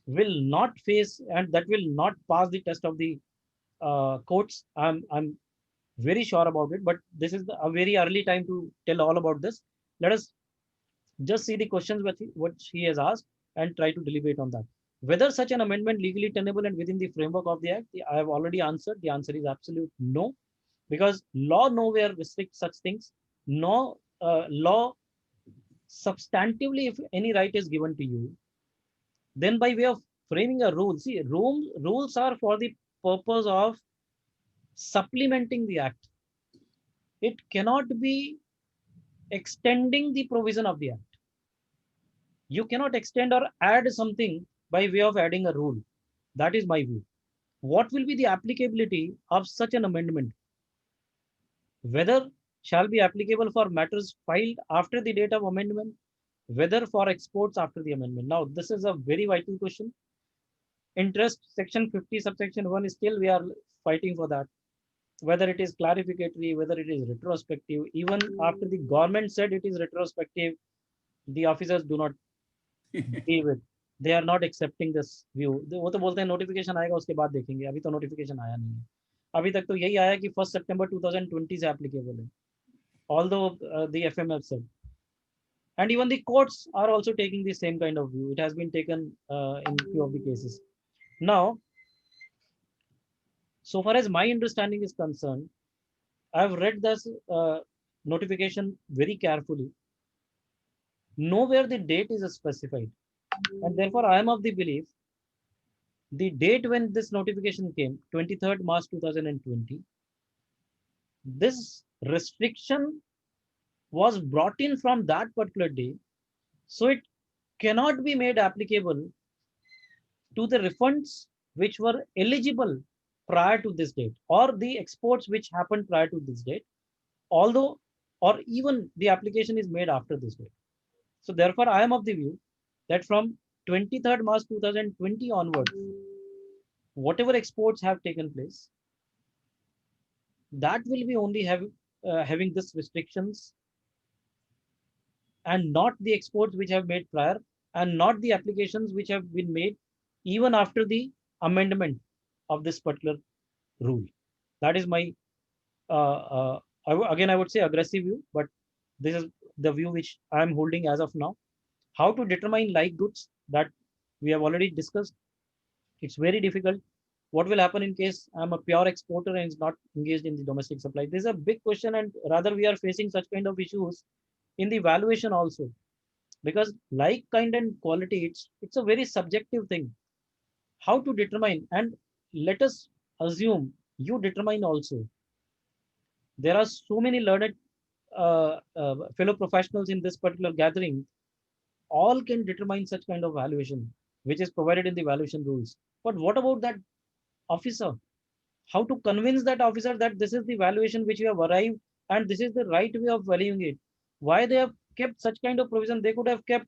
will not face and that will not pass the test of the courts. I'm very sure about it, but this is a very early time to tell all about this. Let us just see the questions which he has asked and try to deliberate on that. Whether such an amendment legally tenable and within the framework of the act, I have already answered. The answer is absolute no, because law nowhere restricts such things. No law substantively, if any right is given to you, then by way of framing a rule, see, rules are for the purpose of supplementing the act. It cannot be extending the provision of the act. You cannot extend or add something by way of adding a rule. That is my view. What will be the applicability of such an amendment? Whether shall be applicable for matters filed after the date of amendment, whether for exports after the amendment. Now, this is a very vital question. Interest section 50 subsection 1 is still we are fighting for that. Whether it is clarificatory, whether it is retrospective, even after the government said it is retrospective, the officers do not deal with. They are not accepting this view. वो तो बोलते हैं notification आएगा उसके बाद देखेंगे, अभी तो नोटिफिकेशन आया नहीं है. अभी तक तो यही आया कि 1 September 2020 से applicable है. Although the FMF said. And even the courts are also taking the same kind of view. It has been taken in few of the cases. Now, so far as my understanding is concerned, I've read this notification very carefully. Nowhere the date is specified. And therefore, I am of the belief the date when this notification came, 23rd March 2020, this restriction was brought in from that particular day. So it cannot be made applicable to the refunds which were eligible prior to this date or the exports which happened prior to this date, although or even the application is made after this date. So therefore, I am of the view that from 23rd March 2020 onwards, whatever exports have taken place, that will be only having this restrictions and not the exports which have made prior and not the applications which have been made even after the amendment of this particular rule. That is my, again, I would say aggressive view, but this is the view which I am holding as of now. How to determine like goods, that we have already discussed. It's very difficult. What will happen in case I'm a pure exporter and is not engaged in the domestic supply? This is a big question, and rather we are facing such kind of issues in the valuation also, because like, kind and quality, it's a very subjective thing. How to determine, and let us assume you determine also. There are so many learned fellow professionals in this particular gathering, all can determine such kind of valuation, which is provided in the valuation rules. But what about that officer? How to convince that officer that this is the valuation which you have arrived and this is the right way of valuing it? Why they have kept such kind of provision? They could have kept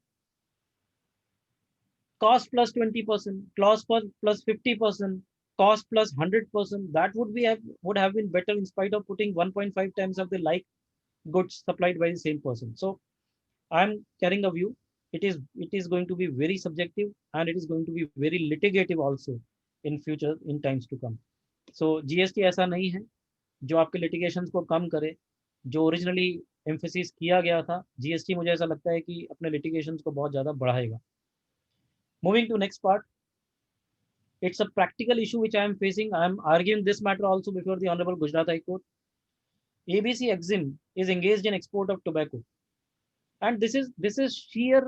cost plus 20%, cost plus 50%, cost plus 100%. That would have been better in spite of putting 1.5 times of the like goods supplied by the same person. So I'm carrying a view. It is going to be very subjective and it is going to be very litigative also in future, in times to come. So GST ऐसा नहीं है जो आपके litigations को कम करे, जो originally emphasis किया गया था। जीएसटी मुझे ऐसा लगता है कि अपने लिटिगेशंस को बहुत ज़्यादा बढ़ाएगा। Moving to next part, it's a practical issue which I am facing. I am arguing this matter also before the Honorable Gujarat High Court. ABC Exim is engaged in export of tobacco, and this is sheer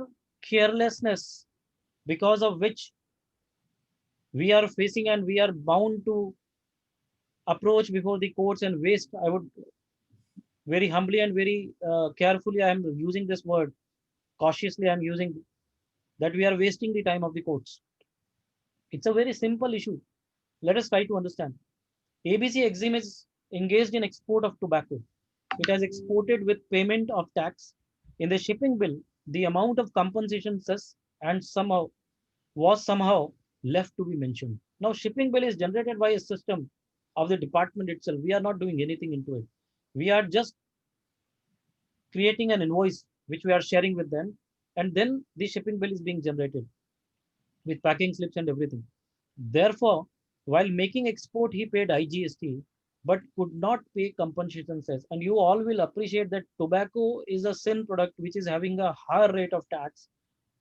carelessness because of which we are facing, and we are bound to approach before the courts and waste. I would very humbly and very carefully, I am using this word cautiously, I am using that we are wasting the time of the courts. It's a very simple issue. Let us try to understand. ABC Exim is engaged in export of tobacco. It has exported with payment of tax. In the shipping bill, the amount of compensation cess and somehow left to be mentioned. Now, shipping bill is generated by a system of the department itself. We are not doing anything into it. We are just creating an invoice which we are sharing with them, and then the shipping bill is being generated with packing slips and everything. Therefore, while making export, he paid IGST, but could not pay compensation cess. And you all will appreciate that tobacco is a sin product which is having a higher rate of tax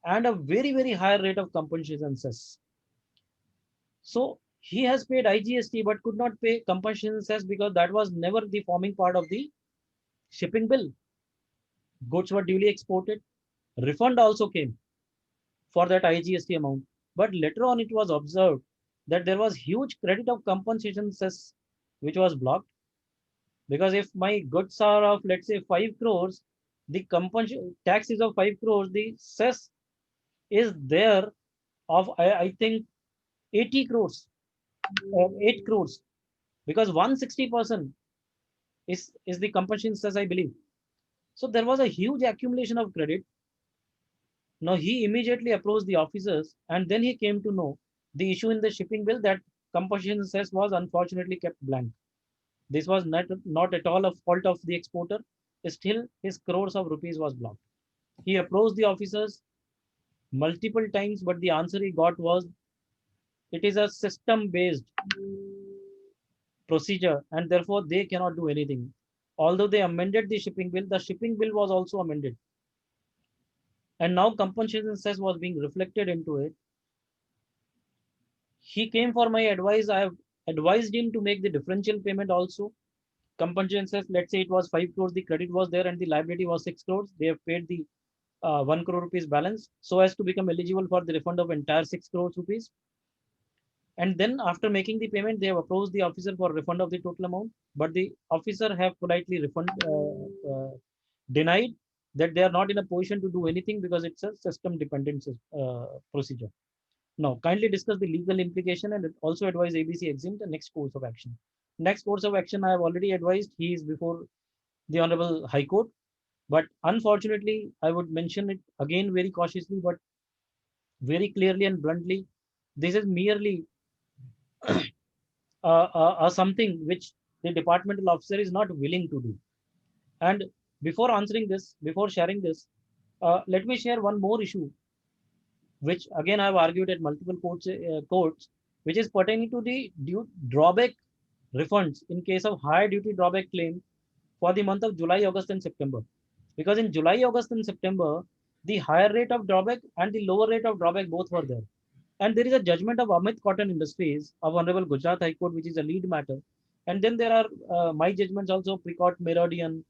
and a very, very high rate of compensation cess. So he has paid IGST but could not pay compensation cess because that was never the forming part of the shipping bill. Goods were duly exported. Refund also came for that IGST amount. But later on, it was observed that there was huge credit of compensation cess which was blocked, because if my goods are of, let's say, 5 crores, the compensation tax is of 5 crores, the cess is there of I think 80 crores, 8 crores, because 160% is the compensation cess, I believe. So there was a huge accumulation of credit. Now he immediately approached the officers, and then he came to know the issue in the shipping bill, that compensation cess was unfortunately kept blank. This was not at all a fault of the exporter. Still, his crores of rupees was blocked. He approached the officers multiple times, but the answer he got was, it is a system-based procedure, and therefore they cannot do anything. Although they amended the shipping bill was also amended. And now compensation cess was being reflected into it. He came for my advice. I have advised him to make the differential payment also. Compensation cess, let's say it was 5 crores, the credit was there and the liability was 6 crores. They have paid the 1 crore rupees balance so as to become eligible for the refund of entire 6 crores rupees. And then after making the payment, they have approached the officer for refund of the total amount. But the officer have politely denied that they are not in a position to do anything because it's a system dependent procedure. Now, kindly discuss the legal implication and also advise ABC Exim the next course of action. Next course of action, I have already advised. He is before the Honorable High Court. But unfortunately, I would mention it again very cautiously, but very clearly and bluntly. This is merely something which the departmental officer is not willing to do. And before answering this, before sharing this, let me share one more issue, which again I have argued at multiple courts, which is pertaining to the drawback refunds in case of higher duty drawback claim for the month of July, August, and September. Because in July, August, and September, the higher rate of drawback and the lower rate of drawback both were there. And there is a judgment of Amit Cotton Industries of Honorable Gujarat High Court, which is a lead matter. And then there are my judgments also, Precourt Meridian,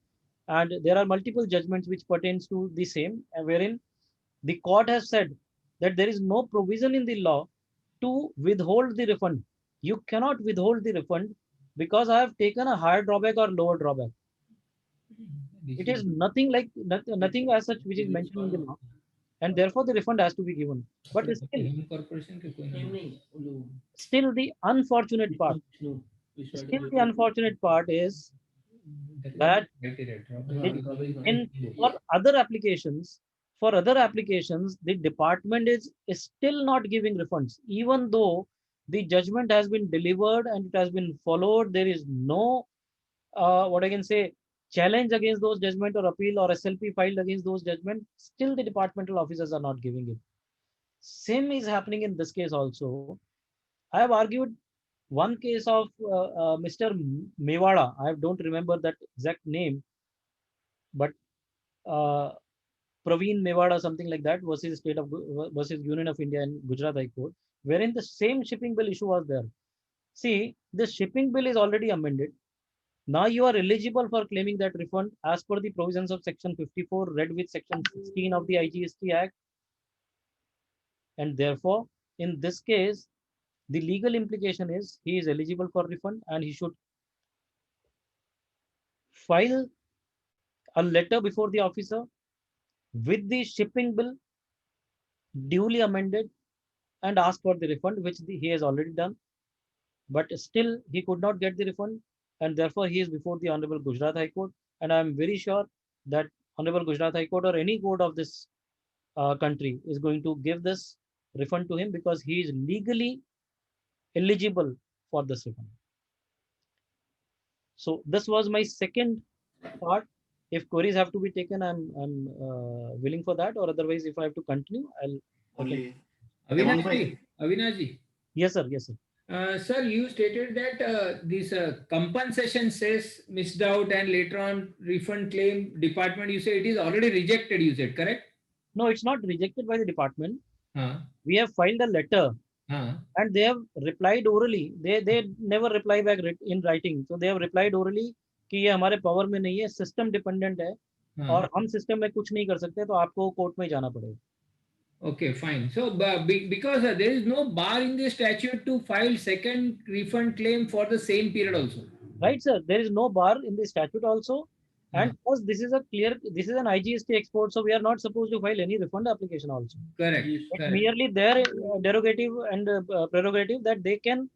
and there are multiple judgments which pertains to the same, wherein the court has said that there is no provision in the law to withhold the refund. You cannot withhold the refund because I have taken a higher drawback or lower drawback. It is nothing like nothing as such which is mentioned in the law, and therefore the refund has to be given. But still the unfortunate part, is that in for other applications, the department is still not giving refunds, even though the judgment has been delivered and it has been followed. There is no what I can say, challenge against those judgment or appeal or SLP filed against those judgment. Still the departmental officers are not giving it. Same is happening in this case also. I have argued one case of Mr. Mewada. I don't remember that exact name, but Praveen Mewada, something like that, versus versus Union of India and Gujarat High Court, wherein the same shipping bill issue was there. See, the shipping bill is already amended. Now you are eligible for claiming that refund as per the provisions of Section 54, read with Section 16 of the IGST Act. And therefore, in this case, the legal implication is he is eligible for refund and he should file a letter before the officer with the shipping bill duly amended and ask for the refund, which he has already done. But still, he could not get the refund, and therefore he is before the Honorable Gujarat High Court. And I am very sure that Honorable Gujarat High Court or any court of this country is going to give this refund to him because he is legally eligible for this refund. So this was my second part. If queries have to be taken, I'm willing for that, or otherwise, if I have to continue, I'll. Only. Avinash ji. Yes, sir. Yes, sir. Sir, you stated that this compensation says missed out and later on refund claim department, you say it is already rejected, you said, correct? No, it's not rejected by the department. Huh? We have filed a letter Huh? and they have replied orally. They never reply back in writing. So they have replied orally कि ये हमारे power में नहीं है, system dependent है और हम system में कुछ नहीं कर सकते, तो आपको कोर्ट में जाना पड़ेगा. Okay, fine. So, because there is no bar in the statute to file second refund claim for the same period also. Right, sir. There is no bar in the statute also. And plus, this is an IGST export, so we are not supposed to file any refund application also. Correct. It's merely their derogative and prerogative that they can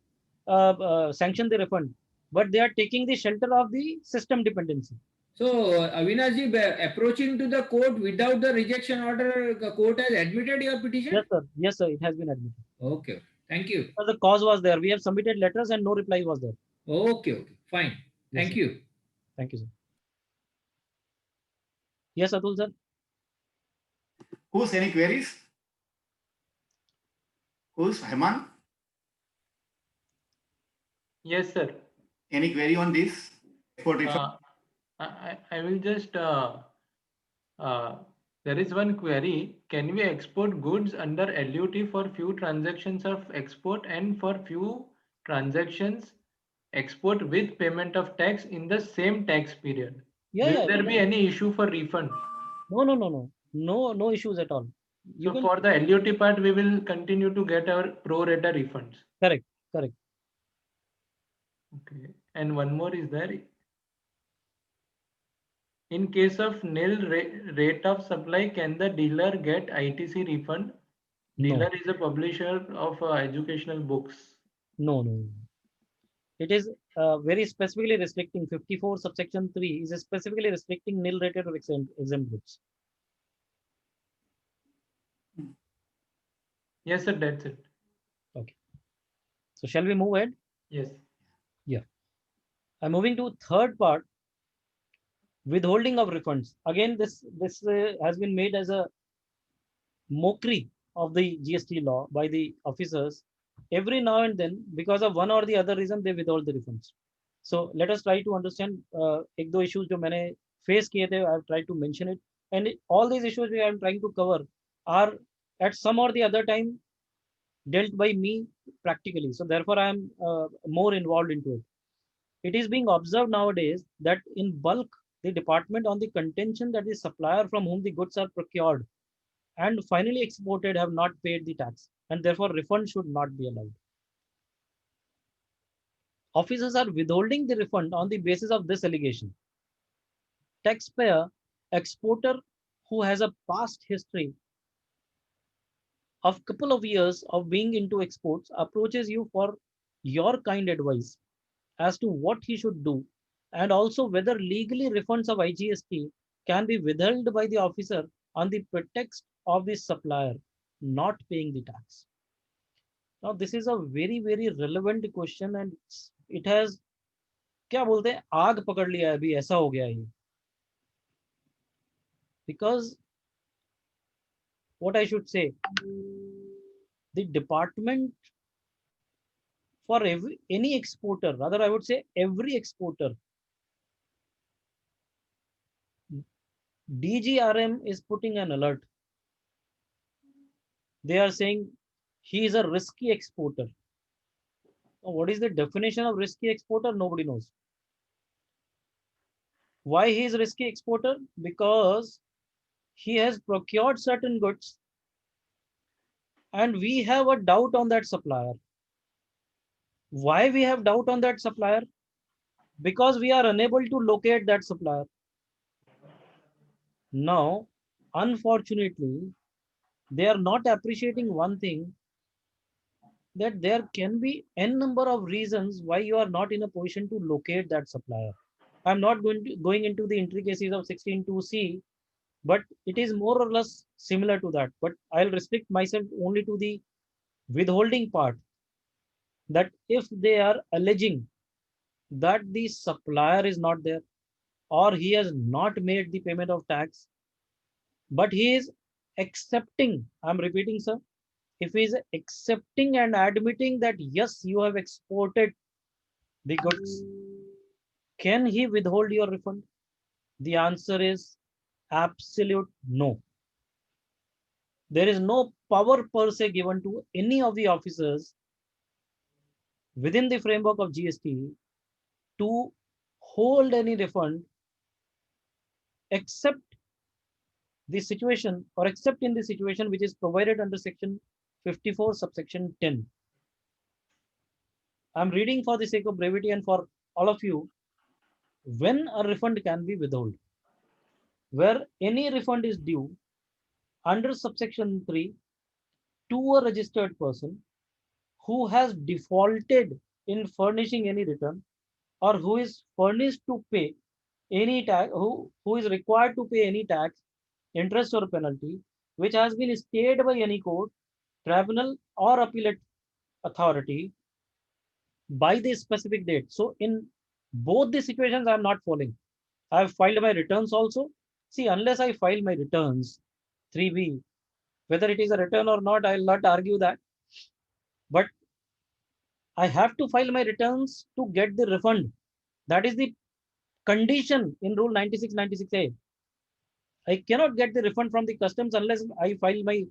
sanction the refund, but they are taking the shelter of the system dependency. So, Avinash ji, approaching to the court without the rejection order, the court has admitted your petition? Yes, sir. Yes, sir. It has been admitted. Okay. Thank you. The cause was there. We have submitted letters and no reply was there. Okay. Fine. Thank you. Thank you, sir. Yes, Atul, sir. Who's any queries? Who's Heman? Yes, sir. Any query on this? Export refund? I will just, there is one query. Can we export goods under LUT for few transactions of export and for few transactions export with payment of tax in the same tax period? Will there be any issue for refund? No issues at all. So for the LUT part, we will continue to get our pro rata refunds. Correct. Okay. And one more is there. In case of nil rate of supply, can the dealer get ITC refund? Dealer is a publisher of educational books. No. It is very specifically restricting 54 subsection 3 is specifically restricting nil rated or exempt goods. Yes, sir. That's it. Okay. So shall we move ahead? Yes. Yeah. I'm moving to third part. Withholding of refunds. Again, this has been made as a mockery of the GST law by the officers. Every now and then, because of one or the other reason, they withhold the refunds. So let us try to understand एक दो issues जो मैंने face किए थे. I have tried to mention it, and all these issues we are trying to cover are at some or the other time dealt by me practically. So therefore, I am more involved into it. It is being observed nowadays that in bulk, the department on the contention that the supplier from whom the goods are procured and finally exported have not paid the tax, and therefore refund should not be allowed. Officers are withholding the refund on the basis of this allegation. Taxpayer, exporter who has a past history of couple of years of being into exports approaches you for your kind advice as to what he should do, and also whether legally refunds of IGST can be withheld by the officer on the pretext of the supplier not paying the tax. Now, this is a very, very relevant question, and it has, क्या बोलते हैं, आग पकड़ लिया है अभी, ऐसा हो गया है. Because what I should say, the department for any exporter, rather I would say every exporter, DGRM is putting an alert. They are saying he is a risky exporter. Now, what is the definition of risky exporter? Nobody knows. Why he is risky exporter? Because he has procured certain goods and we have a doubt on that supplier. Why we have doubt on that supplier? Because we are unable to locate that supplier. Now, unfortunately, they are not appreciating one thing, that there can be n number of reasons why you are not in a position to locate that supplier. I'm not going into the intricacies of 16.2c, but it is more or less similar to that. But I'll restrict myself only to the withholding part, that if they are alleging that the supplier is not there or he has not made the payment of tax, but he is accepting, I'm repeating, sir, if he is accepting and admitting that yes, you have exported the goods, can he withhold your refund? The answer is absolute no. There is no power per se given to any of the officers within the framework of GST to hold any refund except the situation, or except in the situation which is provided under section 54 subsection 10. I'm reading for the sake of brevity and for all of you, when a refund can be withheld, where any refund is due under subsection 3 to a registered person who has defaulted in furnishing any return, or who is furnished to pay any tax, who is required to pay any tax, interest or penalty, which has been stayed by any court, tribunal or appellate authority by the specific date. So in both the situations, I'm not falling. I have filed my returns also. See, unless I file my returns, 3B, whether it is a return or not, I'll not argue that. But I have to file my returns to get the refund. That is the condition in Rule 9696A. I cannot get the refund from the customs unless I file my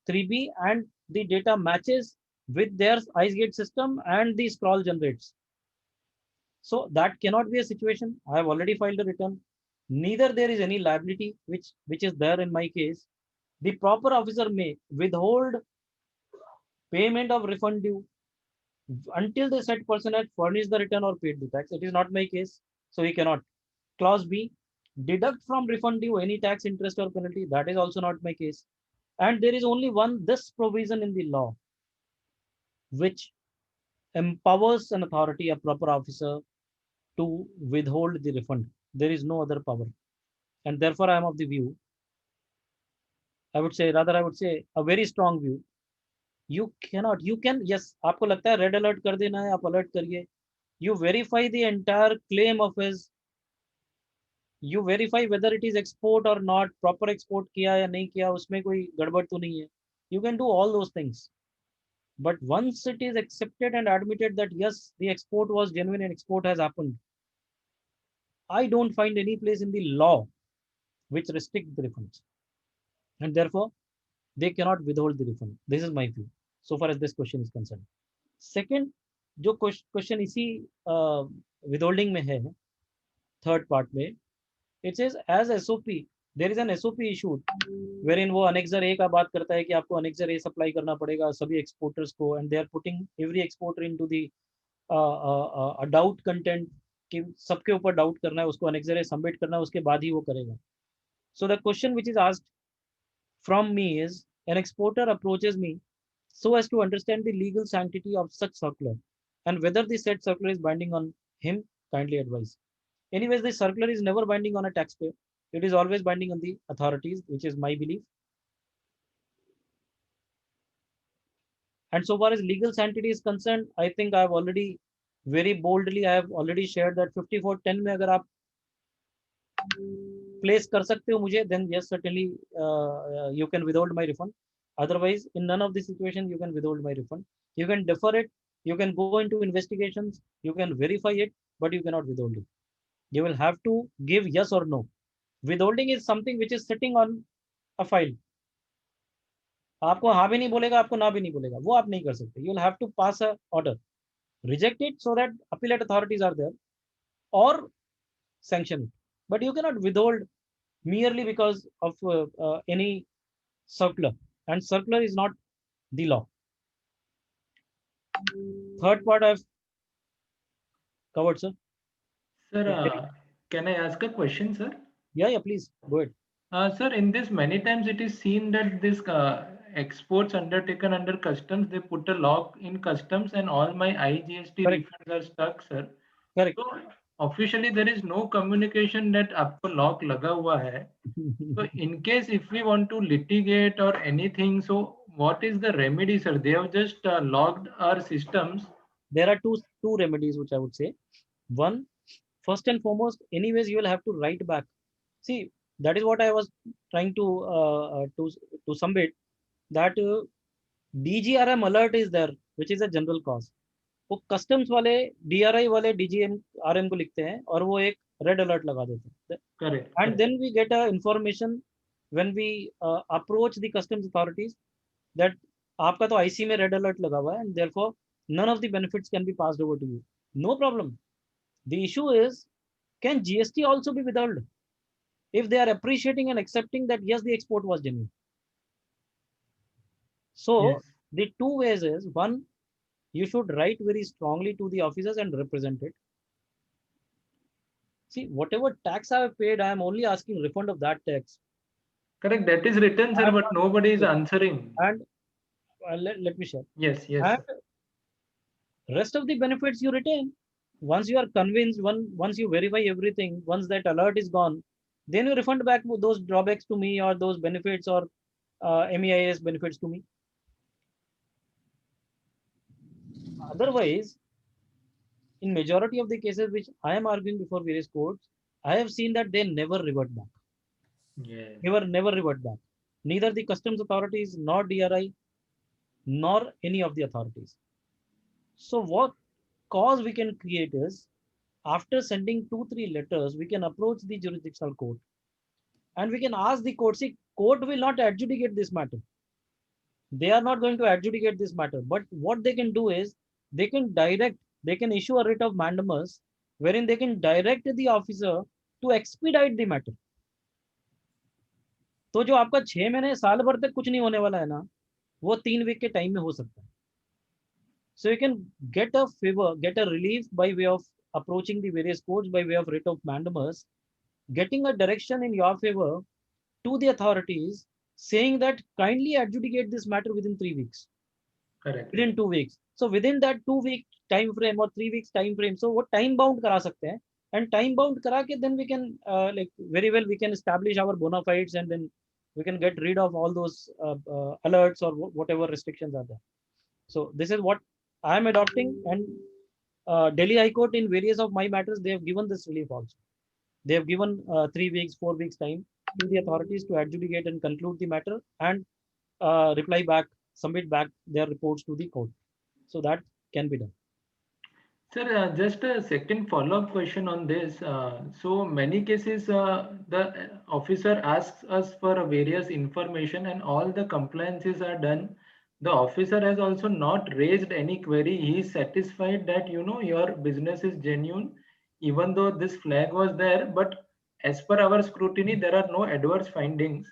3B and the data matches with their IceGate system and the scroll generates. So that cannot be a situation. I have already filed a return. Neither there is any liability which is there in my case. The proper officer may withhold payment of refund due until the said person has furnished the return or paid the tax. It is not my case, so he cannot. Clause B, deduct from refund due any tax, interest or penalty. That is also not my case. And there is only this provision in the law, which empowers an authority, a proper officer, to withhold the refund. There is no other power. And therefore, I am of the view, I would say a very strong view. You can, yes, आपको लगता है red alert कर देना है, आप alert करिए. You verify the entire claim of his. You verify whether it is export or not, proper export किया या नहीं किया, उसमें कोई गड़बड़ तो नहीं है. You can do all those things. But once it is accepted and admitted that yes, the export was genuine and export has happened, I don't find any place in the law which restricts the refunds. And therefore, they cannot withhold the refund. This is my view, so far as this question is concerned. Second, जो question इसी withholding में है, third part में, it says as SOP, there is an SOP issued wherein वो annexer A का बात करता है कि आपको annexer A supply करना पड़ेगा सभी exporters को, and they are putting every exporter into the a doubt content कि सबके ऊपर doubt करना है, उसको annexer A submit करना है, उसके बाद ही वो करेगा. So the question which is asked from me is, an exporter approaches me so as to understand the legal sanctity of such circular and whether the said circular is binding on him, kindly advise. Anyways, this circular is never binding on a taxpayer. It is always binding on the authorities, which is my belief. And so far as legal sanctity is concerned, I think I have already very boldly, I have already shared that 5410 में अगर आप place कर सकते हो मुझे, then yes, certainly you can withhold my refund. Otherwise, in none of the situation, you can withhold my refund. You can defer it, you can go into investigations, you can verify it, but you cannot withhold it. You will have to give yes or no. Withholding is something which is sitting on a file. आपको हाँ भी नहीं बोलेगा, आपको ना भी नहीं बोलेगा, वो आप नहीं कर सकते. You will have to pass a order, reject it so that appellate authorities are there, or sanction it. But you cannot withhold merely because of any circular, and circular is not the law. Third part I've covered, sir. Sir, can I ask a question, sir? Yeah, please go ahead. Sir, in this many times it is seen that this exports undertaken under customs, they put a lock in customs and all my IGST Correct. refunds are stuck, sir. Correct. So officially there is no communication that आपको lock लगा हुआ है. So in case if we want to litigate or anything, so what is the remedy, sir? They have just locked our systems. There are two remedies which I would say. One, first and foremost, anyways you will have to write back. See, that is what I was trying to submit, that DGRM alert is there, which is a general cause. वो customs वाले DRI वाले DGRM को लिखते हैं और वो एक red alert लगा देते हैं. Correct. And then we get a information when we approach the customs authorities that आपका तो IC में रेड अलर्ट लगा हुआ है and therefore none of the benefits can be passed over to you. No problem. The issue is, can GST also be withheld if they are appreciating and accepting that yes, the export was genuine? So Yes. the two ways is, one, you should write very strongly to the officers and represent it. See, whatever tax I have paid, I am only asking refund of that tax. Correct. That is written, sir, but nobody is answering. And let me share. Yes, yes. And rest of the benefits you retain. Once you are convinced, once you verify everything, once that alert is gone, then you refund back those drawbacks to me or those benefits or MEIS benefits to me. Otherwise, in majority of the cases which I am arguing before various courts, I have seen that they never revert back. Yes. They were never revert back. Neither the customs authorities, nor DRI, nor any of the authorities. So what cause we can create is, after sending 2-3 letters, we can approach the jurisdictional court and we can ask the court, see, court will not adjudicate this matter. They are not going to adjudicate this matter. But what they can do is, they can issue a writ of mandamus wherein they can direct the officer to expedite the matter. तो जो आपका 6 महीने साल भर तक कुछ नहीं होने वाला है ना, वो 3 वीक के टाइम में हो सकता है. So you can get a favor, get a relief by way of approaching the various courts by way of writ of mandamus, getting a direction in your favor to the authorities saying that kindly adjudicate this matter within 3 weeks. Correct. Within 2 weeks. So within that 2-week time frame or 3 weeks time frame, so what time bound करा सकते हैं, and time bound करा के then we can like very well we can establish our bona fides and then we can get rid of all those alerts or whatever restrictions are there. So this is what I am adopting, and Delhi High Court in various of my matters, they have given this relief also. They have given 3 weeks, 4 weeks time to the authorities to adjudicate and conclude the matter and reply back, submit back their reports to the court. So that can be done. Sir, just a second follow-up question on this. So many cases, the officer asks us for various information and all the compliances are done. The officer has also not raised any query. He is satisfied that, you know, your business is genuine, even though this flag was there, but as per our scrutiny, there are no adverse findings.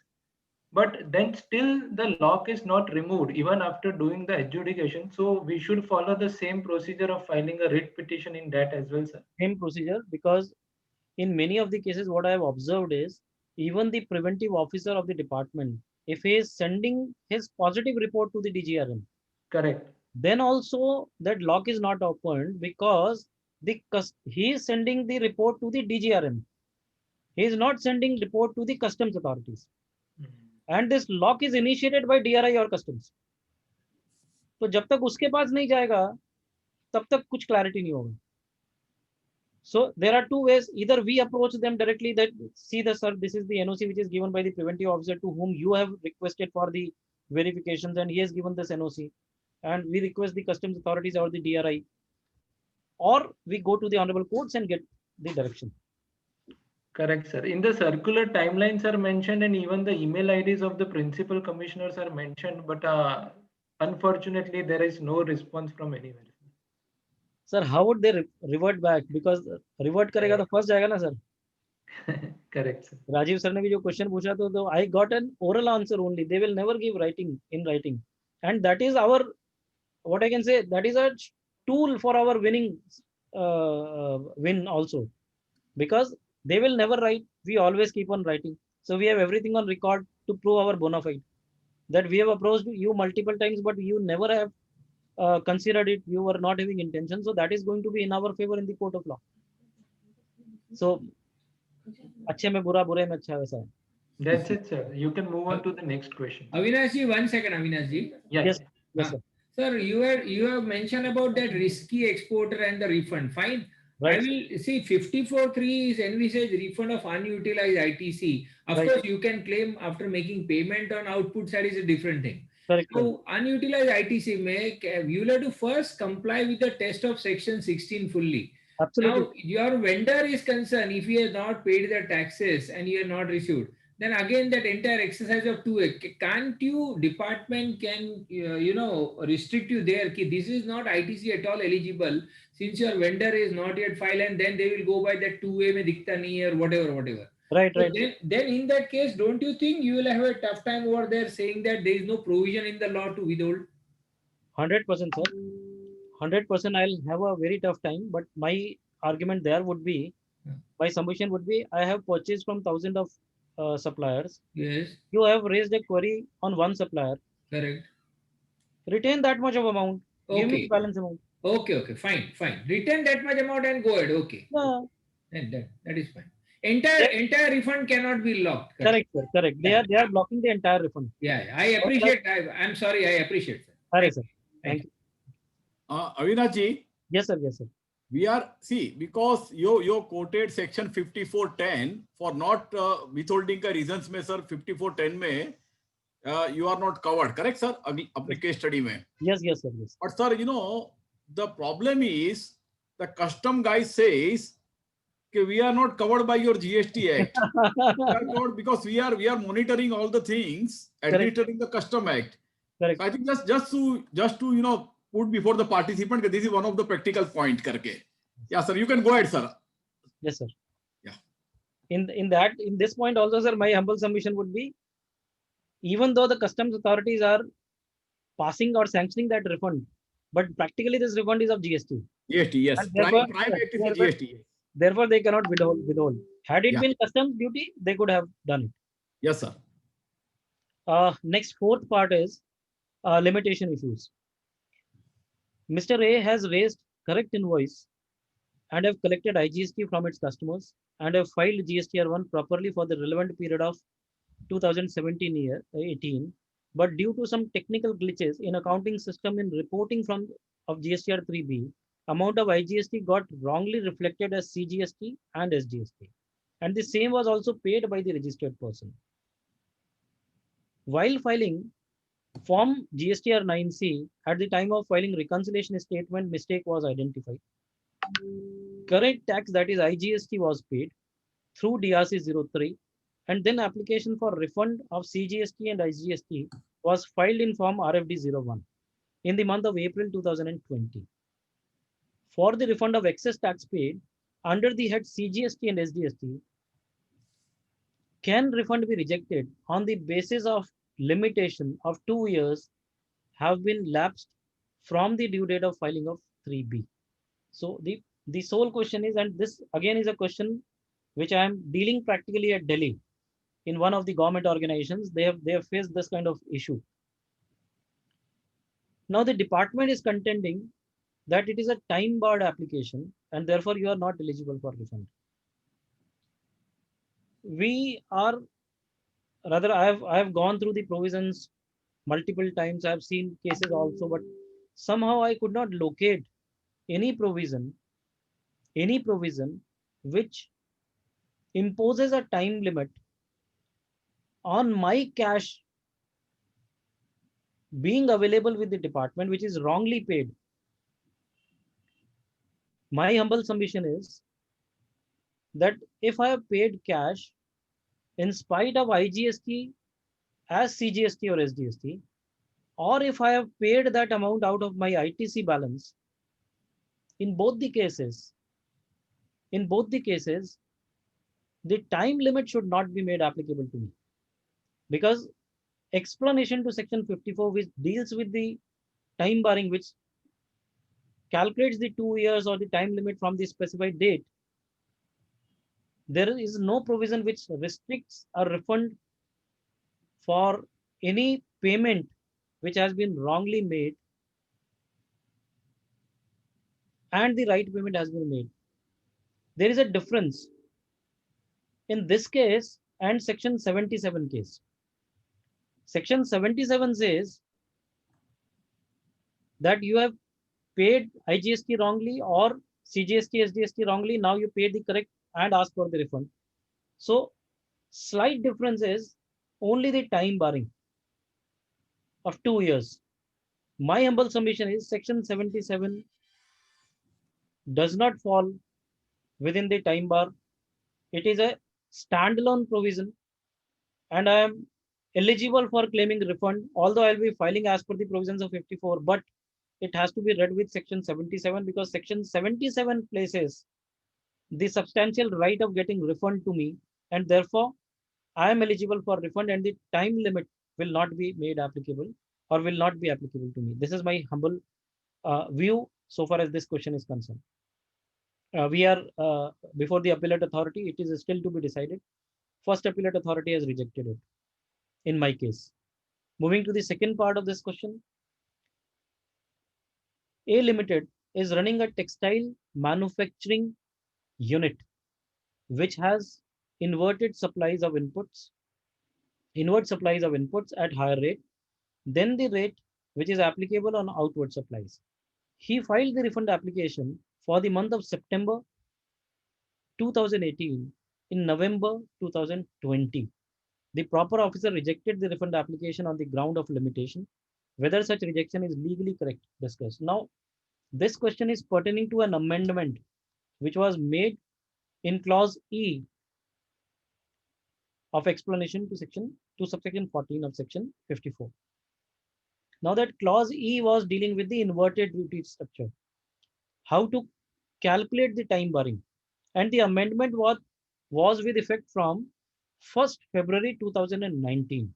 But then still the lock is not removed even after doing the adjudication. So we should follow the same procedure of filing a writ petition in that as well, sir. Same procedure, because in many of the cases, what I have observed is, even the preventive officer of the department, if he is sending his positive report to the DGRM, Correct. then also that lock is not opened because he is sending the report to the DGRM. He is not sending report to the customs authorities. And this lock is initiated by DRI or customs. तो जब तक उसके पास नहीं जाएगा, तब तक कुछ clarity नहीं होगा. So there are two ways. Either we approach them directly that, see the sir, this is the NOC which is given by the preventive officer to whom you have requested for the verifications, and he has given this NOC, and we request the customs authorities or the DRI, or we go to the honorable courts and get the direction. Correct, sir. In the circular timelines are mentioned and even the email IDs of the principal commissioners are mentioned, but unfortunately there is no response from anywhere. Sir, how would they revert back? Because revert करेगा तो फंस जाएगा ना sir. Correct, sir. Rajiv sir ने भी जो question पूछा तो I got an oral answer only. They will never give writing, and that is our, what I can say, that is a tool for our winning win also, because they will never write. We always keep on writing, so we have everything on record to prove our bona fide, that we have approached you multiple times, but you never have considered it. You were not having intention, so that is going to be in our favor in the court of law. So अच्छे में बुरा, बुरे में अच्छा, वैसा है. That's it, sir. You can move on to the next question. Avinash ji, 1 second, Avinash ji. Yeah. Yes, yes, sir. Sir, you have mentioned about that risky exporter and the refund. Fine. Right. I will see 54.3 is envisaged refund of unutilized ITC. Of Right. course, you can claim after making payment on output side is a different thing. Correct. So unutilized ITC you will have to first comply with the test of section 16 fully. Absolutely. Now, your vendor is concerned if he has not paid the taxes and you have not received, then again that entire exercise of 2A, can't you, department can, restrict you there, ki this is not ITC at all eligible since your vendor is not yet filed, and then they will go by that 2A mein dikhta nahi hai or whatever. Right, So right. then in that case, don't you think you will have a tough time over there saying that there is no provision in the law to withhold? 100%, sir. 100% I'll have a very tough time, but my argument there would be, my submission would be, I have purchased from thousands of suppliers. Yes, You have raised a query on one supplier. correct. Retain that much of amount. Give me Okay. the balance amount. Okay, fine. Return that much amount and go ahead. Okay. Yeah. And that is fine. Entire refund cannot be locked. Correct, sir. Correct. They are blocking the entire refund. Yeah, I appreciate. I'm sorry. I appreciate, sir. Correct, sir. Thank Thank you. Avinash ji, Yes, sir. Yes, sir. we are, see, because you quoted section 5410 for not withholding ka reasons mein, sir, 5410 mein, you are not covered, correct, sir? Apne case study mein. Yes, yes, sir. Yes. But sir, the problem is the custom guy says that we are not covered by your GST Act. We are covered because we are monitoring all the things, administering the custom act. Correct. So I think just to put before the participant that this is one of the practical point karke. Yeah, sir, you can go ahead, sir. Yes, sir. Yeah. In this point also, sir, my humble submission would be, even though the customs authorities are passing or sanctioning that refund, but practically this refund is of GST. GST, yes. And therefore- Prime act is GST. Therefore, they cannot withhold. Had it Yeah. been customs duty, they could have done it. Yes, sir. Next, fourth part is limitation issues. Mr. A has raised correct invoice and have collected IGST from its customers and have filed GSTR1 properly for the relevant period of 2017-18. But due to some technical glitches in accounting system in reporting of GSTR3B, amount of IGST got wrongly reflected as CGST and SGST. And the same was also paid by the registered person. While filing Form GSTR 9C, at the time of filing reconciliation statement, mistake was identified. Correct tax, that is IGST, was paid through DRC 03, and then application for refund of CGST and IGST was filed in Form RFD 01 in the month of April 2020. For the refund of excess tax paid under the head CGST and SGST, can refund be rejected on the basis of limitation of 2 years have been lapsed from the due date of filing of 3B. So the sole question is, and this again is a question which I am dealing practically at Delhi in one of the government organizations. They have faced this kind of issue. Now the department is contending that it is a time barred application and therefore you are not eligible for refund. We are, rather, I have gone through the provisions multiple times. I have seen cases also, but somehow I could not locate any provision which imposes a time limit on my cash being available with the department, which is wrongly paid. My humble submission is, that if I have paid cash in spite of IGST as CGST or SGST, or if I have paid that amount out of my ITC balance, in both the cases, the time limit should not be made applicable to me, because explanation to section 54, which deals with the time barring, which calculates the 2 years or the time limit from the specified date, there is no provision which restricts a refund for any payment which has been wrongly made and the right payment has been made. There is a difference in this case and section 77 case. Section 77 says that you have paid IGST wrongly or CGST, SGST wrongly. Now you pay the correct and ask for the refund. So slight difference is only the time barring of 2 years. My humble submission is section 77 does not fall within the time bar. It is a standalone provision and I am eligible for claiming refund, although I'll be filing as per the provisions of 54, but it has to be read with section 77 because section 77 places the substantial right of getting refund to me, and therefore I am eligible for refund and the time limit will not be made applicable or will not be applicable to me. This is my humble view so far as this question is concerned. We are before the appellate authority, it is still to be decided. First appellate authority has rejected it in my case. Moving to the second part of this question, A Limited is running a textile manufacturing unit which has inverted supplies of inputs, at higher rate than the rate which is applicable on outward supplies. He filed the refund application for the month of September 2018 in November 2020. The proper officer rejected the refund application on the ground of limitation. Whether such rejection is legally correct, discuss. Now, this question is pertaining to an amendment which was made in clause E of explanation to subsection 14 of section 54. Now that clause E was dealing with the inverted duty structure, how to calculate the time barring, and the amendment was with effect from 1st February 2019.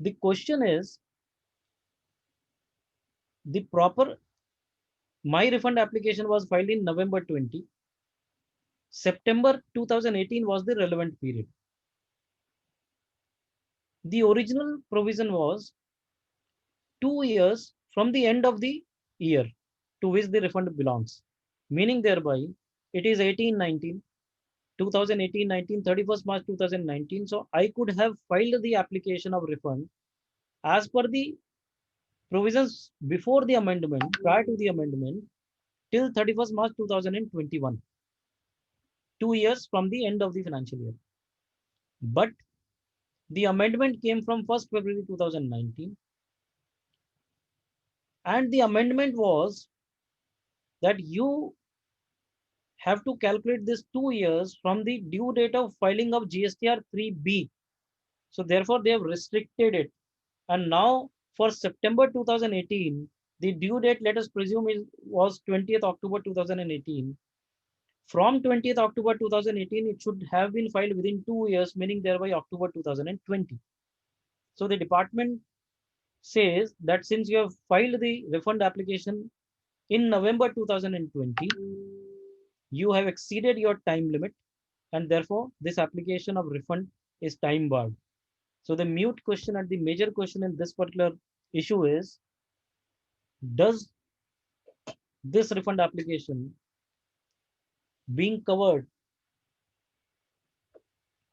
The question is, the proper, my refund application was filed in November 20. September 2018 was the relevant period. The original provision was 2 years from the end of the year to which the refund belongs, meaning thereby it is 18-19, 2018-19, 31st March 2019. So I could have filed the application of refund as per the provisions before the amendment, prior to the amendment, till 31st March 2021, 2 years from the end of the financial year. But the amendment came from 1st February 2019, and the amendment was that you have to calculate this 2 years from the due date of filing of GSTR 3B. So therefore they have restricted it. And now for September 2018, the due date, let us presume, was 20th October 2018. From 20th October 2018, it should have been filed within 2 years, meaning thereby October 2020. So the department says that since you have filed the refund application in November 2020, you have exceeded your time limit, and therefore this application of refund is time barred. So the mute question and the major question in this particular issue is, does this refund application being covered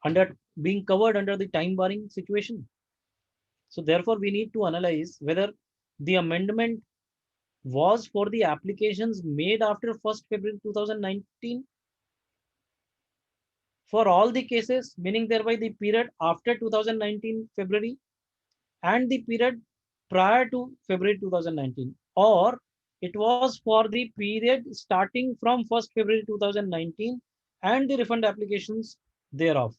under the time barring situation? So therefore we need to analyze whether the amendment was for the applications made after 1st February 2019 for all the cases, meaning thereby the period after 2019 February and the period prior to February 2019, or It was for the period starting from 1st February 2019 and the refund applications thereof.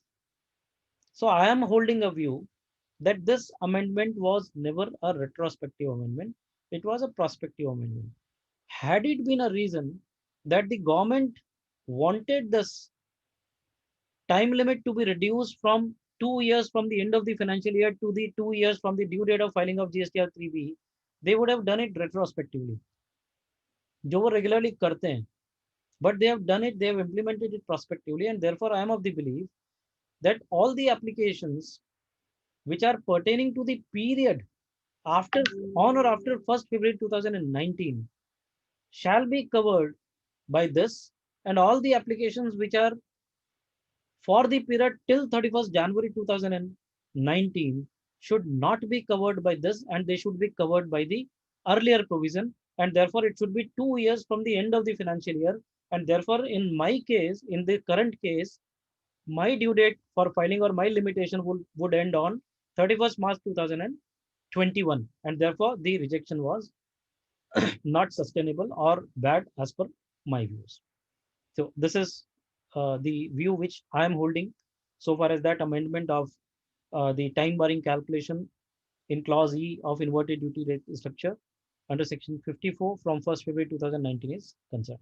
So I am holding a view that this amendment was never a retrospective amendment. It was a prospective amendment. Had it been a reason that the government wanted this time limit to be reduced from 2 years from the end of the financial year to the 2 years from the due date of filing of GSTR 3B, they would have done it retrospectively. जो वो regularly करते हैं, but they have done it, they have implemented it prospectively, and therefore I am of the belief that all the applications which are pertaining to the period after on or after 1st February 2019 shall be covered by this, and all the applications which are for the period till 31st January 2019 should not be covered by this, and they should be covered by the earlier provision, and therefore it should be 2 years from the end of the financial year. And therefore, in my case, in the current case, my due date for filing or my limitation would end on 31st March 2021, and therefore the rejection was not sustainable or bad as per my views. So this is the view which I am holding so far as that amendment of the time barring calculation in clause E of inverted duty rate structure under section 54 from 1st February 2019 is concerned.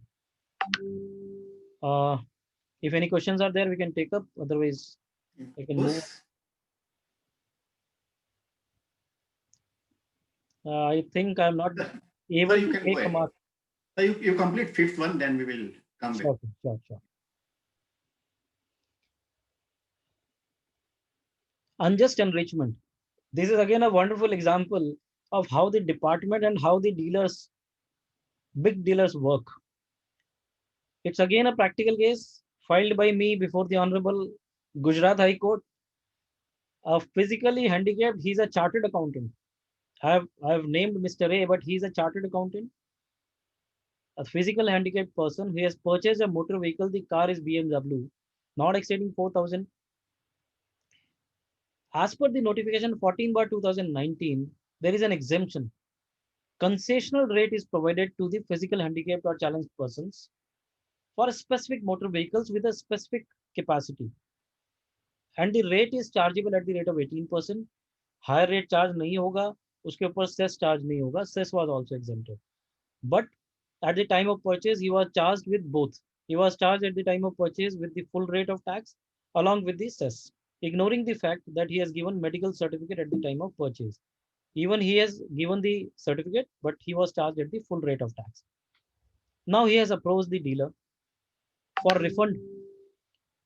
If any questions are there, we can take up. Otherwise, I can move. I think I'm not able you to can take go a ahead. mark. So you complete fifth one, then we will come back. Sure. Unjust enrichment. This is again a wonderful example of how the department and how the dealers, big dealers work. It's again a practical case filed by me before the Honorable Gujarat High Court. A physically handicapped, he's a chartered accountant. I have named Mr. A, but he's a chartered accountant. A physical handicapped person who has purchased a motor vehicle, the car is BMW, not exceeding 4,000. As per the notification 14/2019, there is an exemption. Concessional rate is provided to the physical handicapped or challenged persons for specific motor vehicles with a specific capacity. And the rate is chargeable at the rate of 18%. Higher rate charge नहीं होगा, उसके ऊपर cess charge नहीं होगा. Cess was also exempted. But at the time of purchase, he was charged with both. He was charged at the time of purchase with the full rate of tax along with the cess, ignoring the fact that he has given medical certificate at the time of purchase. Even he has given the certificate, but he was charged at the full rate of tax. Now he has approached the dealer for refund.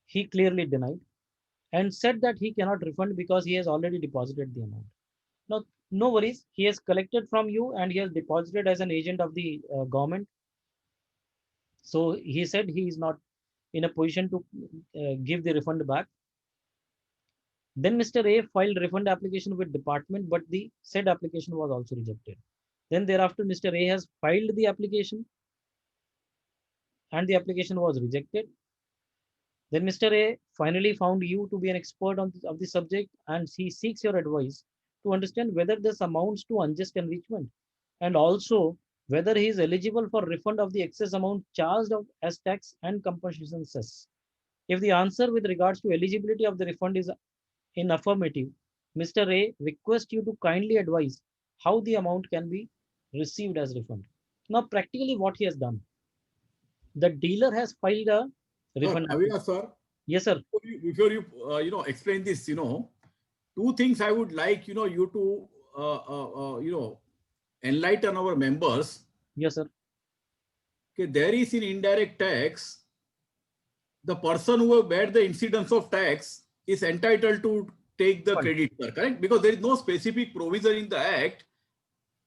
He clearly denied and said that he cannot refund because he has already deposited the amount. Now, no worries. He has collected from you and he has deposited as an agent of the government. So he said he is not in a position to give the refund back. Then Mr. A filed refund application with department, but the said application was also rejected. Then thereafter, Mr. A has filed the application and the application was rejected. Then Mr. A finally found you to be an expert of the subject, and he seeks your advice to understand whether this amounts to unjust enrichment and also whether he is eligible for refund of the excess amount charged as tax and compensation cess. If the answer with regards to eligibility of the refund is in affirmative, Mr. A requests you to kindly advise how the amount can be received as refund. Now, practically what he has done, the dealer has filed a refund. Sir. Yes, sir. Before you explain this, two things I would like, you to, enlighten our members. Yes, sir. Okay, there is in indirect tax, the person who bear the incidence of tax is entitled to take the credit, sir, correct? Because there is no specific provision in the act.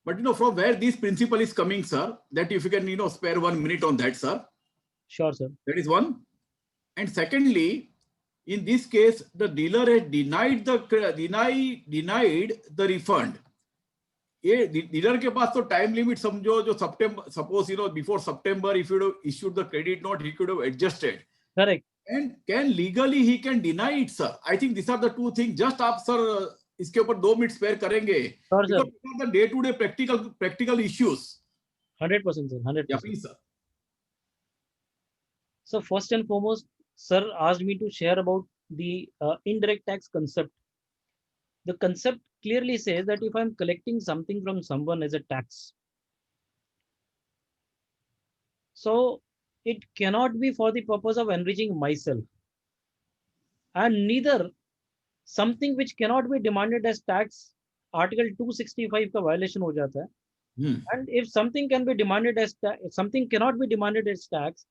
But, from where this principle is coming, sir, that if you can, spare 1 minute on that, sir. Sure, sir. That is one. And secondly, in this case, the dealer has denied the refund. Dealer के पास तो time limit समझो जो September, suppose before September, if you issued the credit note, he could have adjusted. Correct. And legally he can deny it, sir. I think these are the two things. Just आप sir इसके ऊपर 2 minutes spare करेंगे. Sure, sir. Because the day-to-day practical issues. 100%, sir. 100%. Yeah, please, sir. So first and foremost, sir asked me to share about the indirect tax concept. The concept clearly says that if I'm collecting something from someone as a tax, so it cannot be for the purpose of enriching myself, and neither something which cannot be demanded as tax. Article 265 का violation हो जाता है. And if something can be demanded as something cannot be demanded as tax,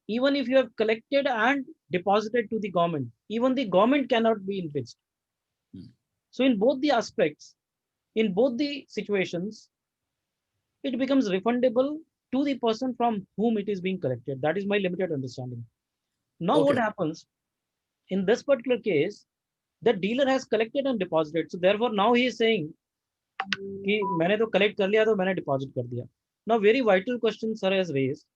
even if you have collected and deposited to the government, even the government cannot be impeached. So in both the aspects, in both the situations, it becomes refundable to the person from whom it is being collected. That is my limited understanding. Now what Okay. happens in this particular case, the dealer has collected and deposited. So therefore now he is saying कि मैंने तो collect कर लिया तो मैंने deposit कर दिया. Now very vital question sir has raised,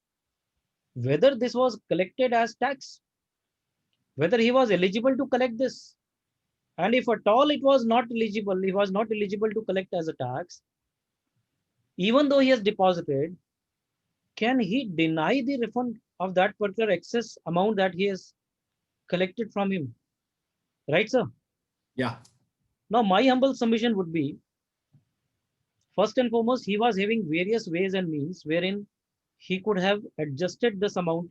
whether this was collected as tax, whether he was eligible to collect this. And if at all it was not eligible, he was not eligible to collect as a tax, even though he has deposited, can he deny the refund of that particular excess amount that he has collected from him? Right, sir? Yeah. Now, my humble submission would be, first and foremost, he was having various ways and means wherein he could have adjusted this amount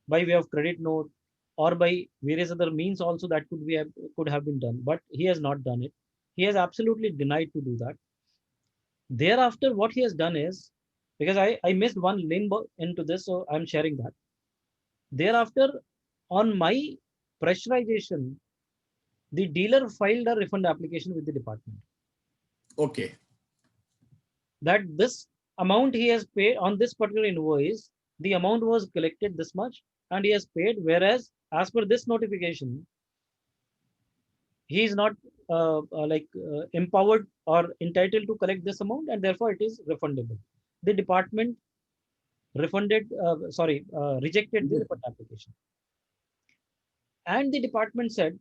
by way of credit note or by various other means also that could have been done, but he has not done it. He has absolutely denied to do that. Thereafter, what he has done is, because I missed one limbo into this, so I'm sharing that. Thereafter, on my pressurization, the dealer filed a refund application with the department. Okay. That this amount he has paid on this particular invoice, the amount was collected this much and he has paid, whereas as per this notification, he is not empowered or entitled to collect this amount, and therefore it is refundable. The department rejected the refund application. And the department said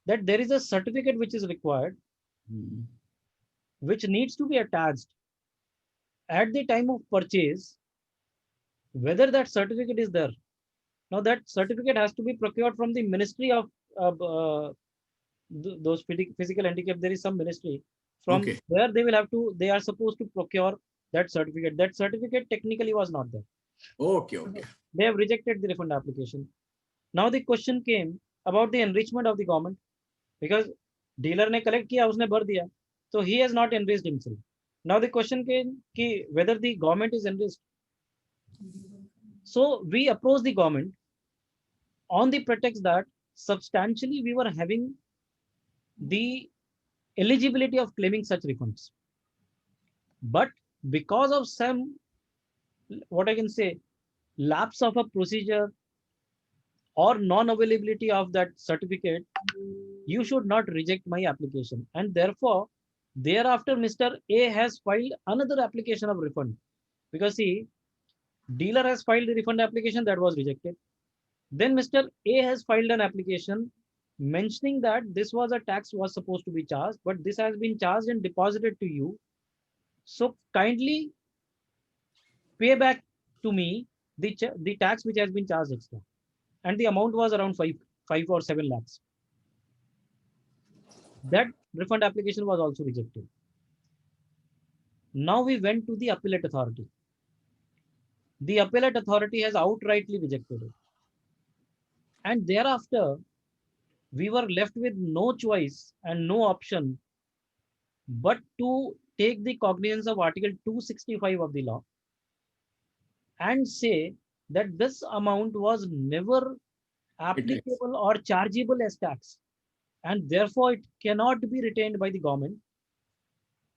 that there is a certificate which is required, which needs to be attached at the time of purchase, whether that certificate is there. Now that certificate has to be procured from the Ministry of those physical handicap. There is some ministry from where they are supposed to procure that certificate. That certificate technically was not there. Okay, okay. They have rejected the refund application. Now the question came about the enrichment of the government, because dealer ने collect किया, उसने भर दिया, so he has not enriched himself. Now the question came कि whether the government is enriched. So we approached the government on the pretext that substantially we were having the eligibility of claiming such refunds. But because of some, what I can say, lapse of a procedure or non-availability of that certificate, you should not reject my application. And therefore, thereafter, Mr. A has filed another application of refund. Because see, dealer has filed the refund application that was rejected. Then Mr. A has filed an application mentioning that this was a tax was supposed to be charged, but this has been charged and deposited to you. So kindly pay back to me the tax which has been charged extra. And the amount was around 5 or 7 lakhs. That refund application was also rejected. Now we went to the appellate authority. The appellate authority has outrightly rejected it. And thereafter, we were left with no choice and no option but to take the cognizance of Article 265 of the law and say that this amount was never applicable or chargeable as tax, and therefore it cannot be retained by the government.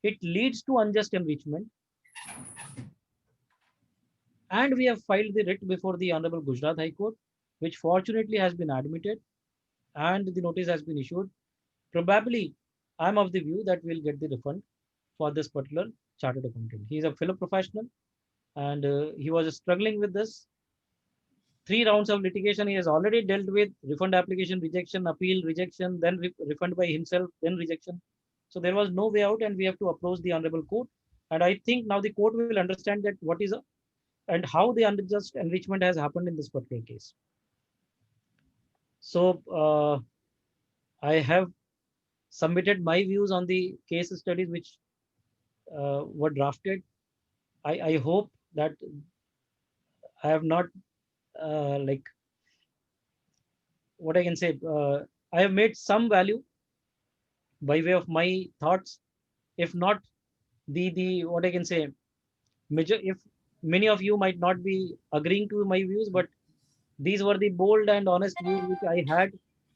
It leads to unjust enrichment. And we have filed the writ before the Honorable Gujarat High Court, which fortunately has been admitted and the notice has been issued. Probably, I'm of the view that we'll get the refund for this particular chartered accountant. He's a fellow professional and he was struggling with this. 3 rounds of litigation he has already dealt with: refund application, rejection, appeal, rejection, then refund by himself, then rejection. So there was no way out, and we have to approach the honorable court. And I think now the court will understand that what is and how the unjust enrichment has happened in this particular case. So I have submitted my views on the case studies which were drafted. I hope that I have not like what I can say. I have made some value by way of my thoughts. If not the what I can say, major. If many of you might not be agreeing to my views, but these were the bold and honest views which I had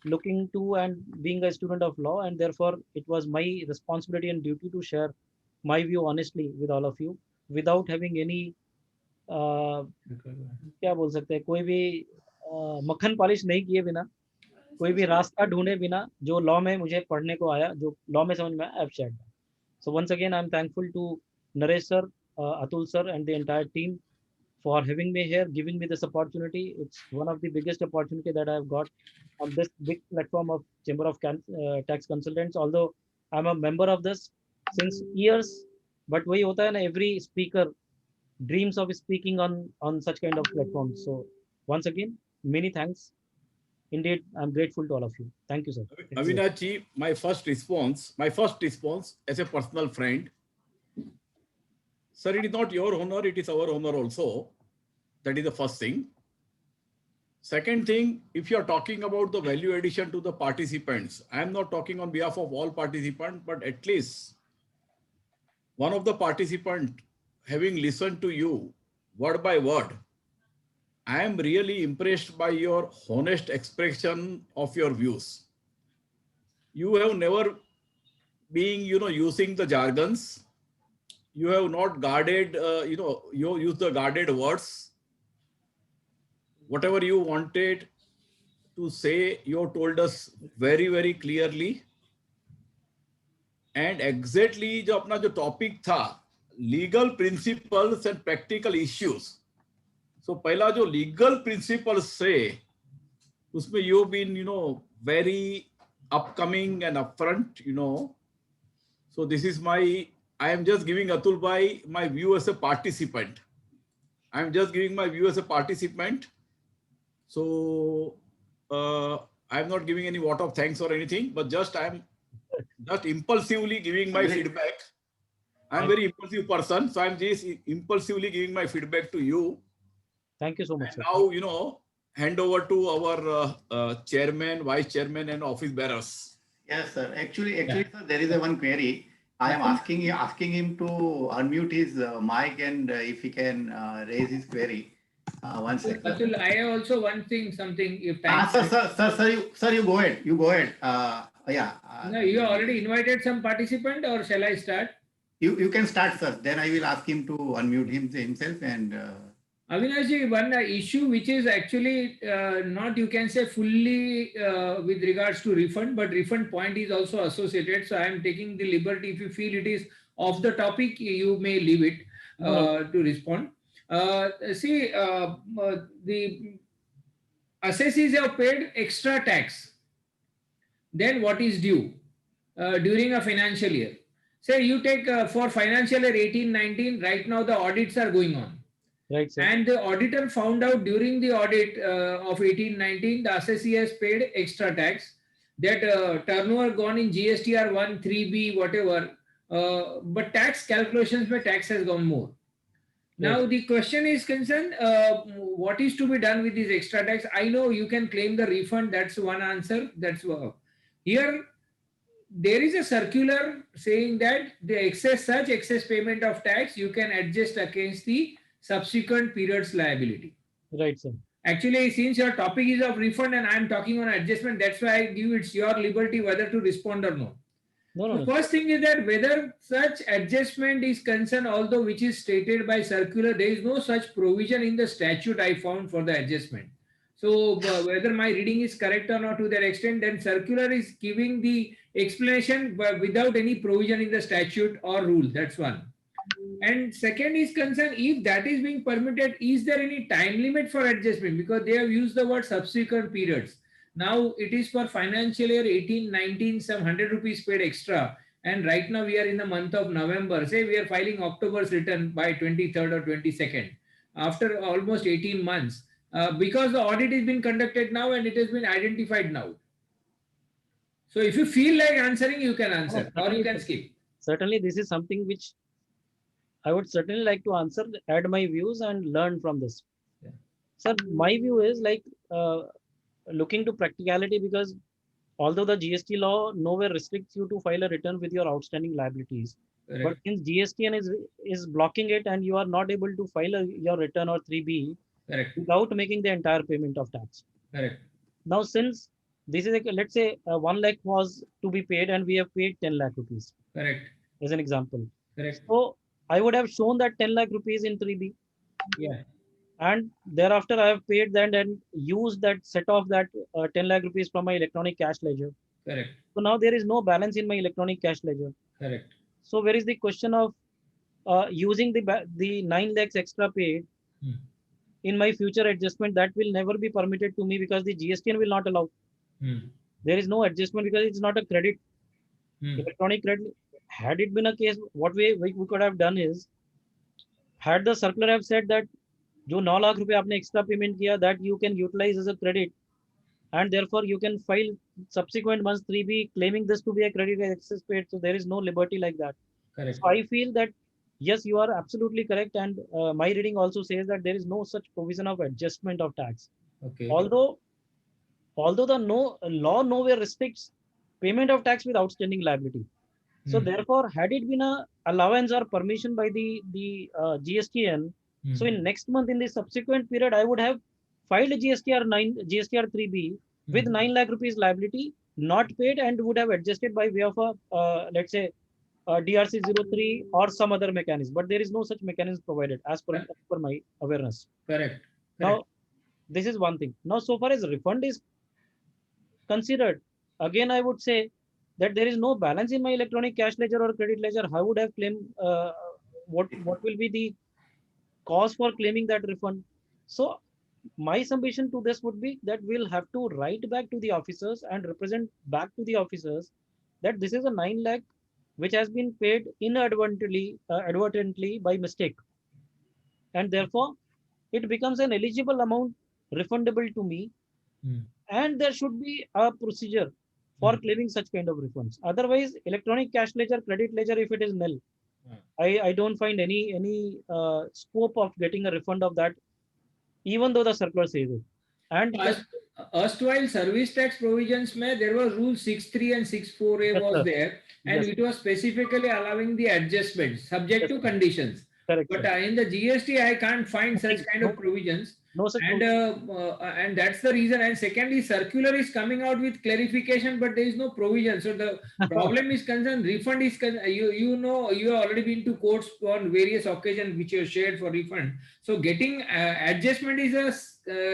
looking to and being a student of law, and therefore it was my responsibility and duty to share my view honestly with all of you without having any क्या बोल सकते हैं कोई भी मक्खन polish नहीं किए बिना कोई भी रास्ता ढूंढे बिना जो लॉ में मुझे पढ़ने को आया जो लॉ में समझ में आया I've shared that. So once again I'm thankful to Naresh sir, Atul sir and the entire team for having me here, giving me this opportunity. It's one of the biggest opportunity that I've got on this big platform of Chamber of Tax Consultants. Although I'm a member of this since years, but वही होता है ना, every speaker dreams of speaking on such kind of platforms. So once again, many thanks. Indeed, I'm grateful to all of you. Thank you, sir. Avinash ji, my first response as a personal friend. Sir, it is not your honor, it is our honor also. That is the first thing. Second thing, if you are talking about the value addition to the participants, I am not talking on behalf of all participants, but at least one of the participants, having listened to you word by word, I am really impressed by your honest expression of your views. You have never been, using the jargons. You have not guarded, you use the guarded words. Whatever you wanted to say, you told us very, very clearly. And exactly जो अपना जो topic था, legal principles and practical issues. So पहला जो legal principles से, उसमें you've been, very upcoming and upfront, So this is I am just giving Atul bhai my view as a participant. I am just giving my view as a participant. So I am not giving any vote of thanks or anything, but I am just impulsively giving my feedback. I am a very impulsive person, so I am just impulsively giving my feedback to you. Thank you so much. And now, hand over to our chairman, vice chairman, and office bearers. Yes, sir. Actually, sir, there is one query. I am asking him to unmute his mic and if he can raise his query. One second. Atul, I have also something. If time. Sir, you go ahead. You go ahead. No, you already invited some participant, or shall I start? You can start, sir. Then I will ask him to unmute himself and. Avinash, one issue which is actually not, you can say, fully with regards to refund, but refund point is also associated. So I am taking the liberty. If you feel it is off the topic, you may leave it to respond. See, the assessees have paid extra tax than what is due during a financial year. Say you take for financial year 18-19, right now the audits are going on. Right, sir. And the auditor found out during the audit of 18-19, the assessee has paid extra tax. That turnover gone in GSTR 1, 3B, whatever. But tax calculations where tax has gone more. Now the question is concerned, what is to be done with this extra tax? I know you can claim the refund. That's one answer. That's here. There is a circular saying that such excess payment of tax, you can adjust against the subsequent periods liability. Right, sir. Actually, since your topic is of refund and I'm talking on adjustment, that's why I give it's your liberty whether to respond or not. No. First thing is that whether such adjustment is concerned, although which is stated by circular, there is no such provision in the statute I found for the adjustment. So whether my reading is correct or not to that extent, then circular is giving the explanation but without any provision in the statute or rule. That's one. And second is concerned, if that is being permitted, is there any time limit for adjustment? Because they have used the word subsequent periods. Now it is for financial year 18-19, some 100 rupees paid extra. and right now we are in the month of November. Say we are filing October's return by 23rd or 22nd after almost 18 months, because the audit has been conducted now and it has been identified now. So if you feel like answering, you can answer or you can skip. Certainly, this is something which I would certainly like to answer, add my views and learn from this. Yeah. Sir, my view is like looking to practicality, because although the GST law nowhere restricts you to file a return with your outstanding liabilities, but Correct. since GSTN is blocking it and you are not able to file your return or 3B Correct. without making the entire payment of tax. Correct. Now, since this is let's say 1 lakh was to be paid and we have paid 10 lakh rupees Correct. as an example. Correct. So I would have shown that 10 lakh rupees in 3B. Yeah. And thereafter I have paid that and used that set off that 10 lakh rupees from my electronic cash ledger. Correct. So now there is no balance in my electronic cash ledger. Correct. So where is the question of using the 9 lakhs extra paid in my future adjustment? That will never be permitted to me because the GSTN will not allow. There is no adjustment because it's not a credit. Electronic credit. Had it been a case, what we could have done is, had the circular have said that जो 9 लाख रुपए आपने extra payment किया, that you can utilize as a credit, and therefore you can file subsequent months 3B claiming this to be a credit excess paid. So there is no liberty like that. Correct. So I feel that yes, you are absolutely correct, and my reading also says that there is no such provision of adjustment of tax. Okay. Although the law nowhere restricts payment of tax with outstanding liability. So therefore, had it been a allowance or permission by the GSTN, so in next month, in the subsequent period, I would have filed a GSTR 3B with 9 lakh rupees liability not paid, and would have adjusted by way of a let's say DRC 03 or some other mechanism. But there is no such mechanism provided as per my awareness. Correct. Now, this is one thing. Now, so far as refund is considered, again, I would say that there is no balance in my electronic cash ledger or credit ledger. How would I have claimed? What will be the cause for claiming that refund? So my submission to this would be that we'll have to write back to the officers and represent back to the officers that this is a 9 lakh which has been paid inadvertently by mistake, and therefore it becomes an eligible amount refundable to me, and there should be a procedure for claiming such kind of refunds. Otherwise, electronic cash ledger, credit ledger, if it is nil, I don't find any scope of getting a refund of that, even though the circular says it. And erstwhile service tax provisions there was rule 6.3 and 6.4a was there, and it was specifically allowing the adjustments subject to conditions. Correct. But in the GST, I can't find such kind of provisions. No such and that's the reason. And secondly, circular is coming out with clarification, but there is no provision. So the problem is concerned. Refund is you know, you have already been to courts on various occasions which you have shared for refund. So getting adjustment is a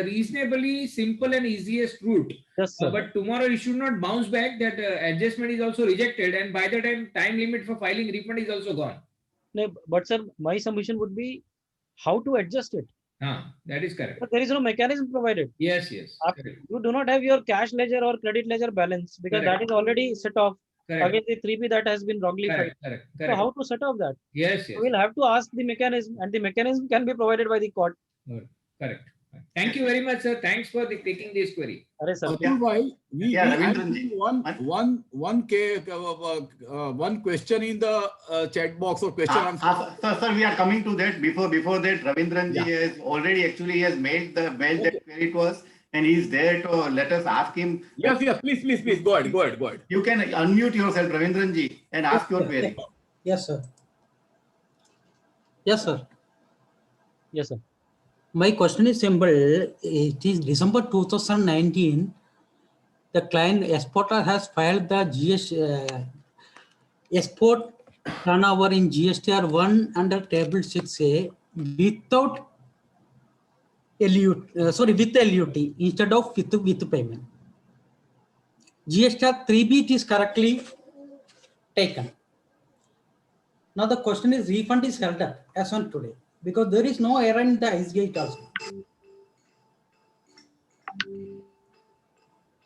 reasonably simple and easiest route. Yes, sir. But tomorrow you should not bounce back that adjustment is also rejected, and by the time limit for filing refund is also gone. No, but sir, my submission would be how to adjust it. That is correct. But there is no mechanism provided. Yes. You do not have your cash ledger or credit ledger balance because that is already set off against the 3B that has been wrongly filed. Correct. So how to set off that? Yes. So we'll have to ask the mechanism, and the mechanism can be provided by the court. Correct. Thank you very much, sir. Thanks for taking this query. One question in the chat box or question answer. Sir, we are coming to that. Before that, Ravindran ji has already has mailed that query to us, and he is there to let us ask him. Yes. Please. Go ahead. You can unmute yourself, Ravindran ji, and ask your query. Yes, sir. Yes, sir. My question is simple. It is December 2019. The client exporter has filed the export turnover in GSTR 1 under table 6A without LUT, with LUT instead of with payment. GSTR 3B is correctly taken. Now the question is refund is held up as on today, because there is no error in the ICGate also.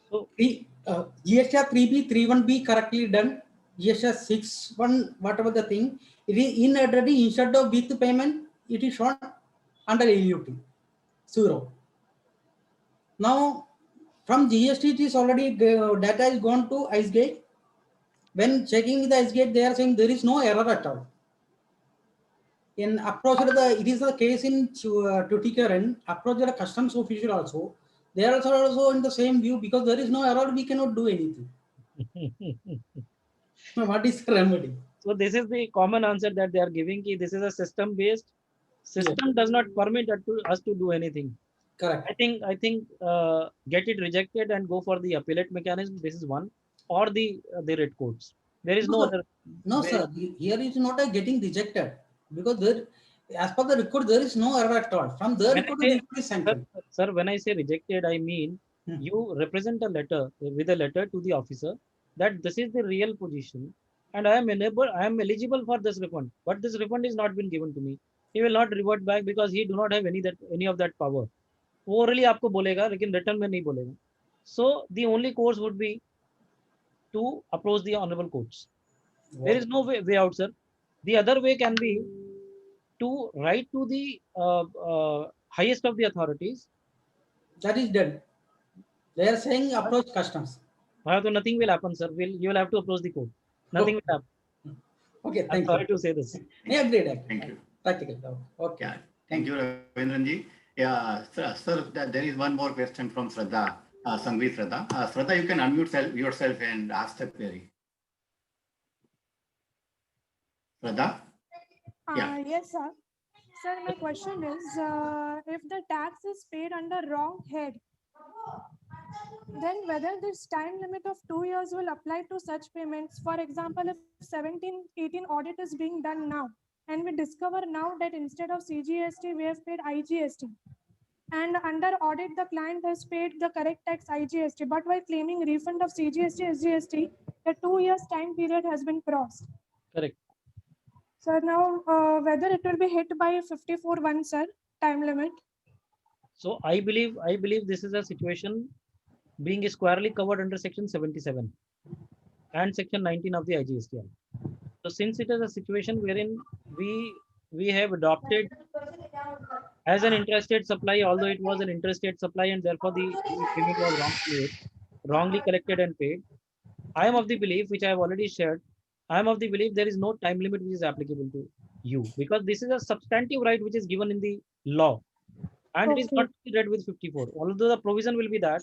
So GSTR 3B, 31B correctly done, GSTR 6.1, whatever the thing, it is inadvertently instead of with payment, it is shown under LUT, 0. Now, from GST, it is already, data is gone to IceGate. When checking the IceGate, they are saying there is no error at all. In approach it is the case in Tuticorin, approach the customs official also. They are also in the same view because there is no error, we cannot do anything. What is the remedy? So this is the common answer that they are giving. Ki this is a system based. System does not permit us to do anything. Correct. I think get it rejected and go for the appellate mechanism. This is one, or the writ courts. There is no other. No, sir. Here is not a getting rejected because there, as per the record, there is no error at all. From the record, the record is sanctioned. Sir, when I say rejected, I mean you represent a letter with a letter to the officer that this is the real position and I am eligible for this refund, but this refund is not been given to me. He will not revert back because he do not have any of that power. Orally आपको बोलेगा लेकिन written में नहीं बोलेगा. So the only course would be to approach the honorable courts. Wow. There is no way out, sir. The other way can be to write to the highest of the authorities. That is done. They are saying approach customs. So nothing will happen, sir. You will have to approach the court. Nothing will happen. Okay, thank I'm you. sorry to say this. Yeah, great. Thank you. Practical. Okay. Yeah. Thank you, Ravindranji. Yeah, sir, there is one more question from Shraddha, Sangvi Shraddha. Shraddha, you can unmute yourself and ask the query. Shraddha? Yeah. Yes, sir. Sir, my question is, if the tax is paid under wrong head, then whether this time limit of 2 years will apply to such payments. For example, if 17-18 audit is being done now, and we discover now that instead of CGST, we have paid IGST. And under audit, the client has paid the correct tax IGST, but while claiming refund of CGST, SGST, the 2 years time period has been crossed. Correct. So now, whether it will be hit by 54(1), sir, time limit. So I believe this is a situation being squarely covered under section 77 and section 19 of the IGST. So since it is a situation wherein we have adopted as an interstate supply, although it was an interstate supply and therefore the payment was wrongly collected and paid, I am of the belief, which I have already shared, I am of the belief there is no time limit which is applicable to you because this is a substantive right which is given in the law and it is not read with 54. Although the provision will be that,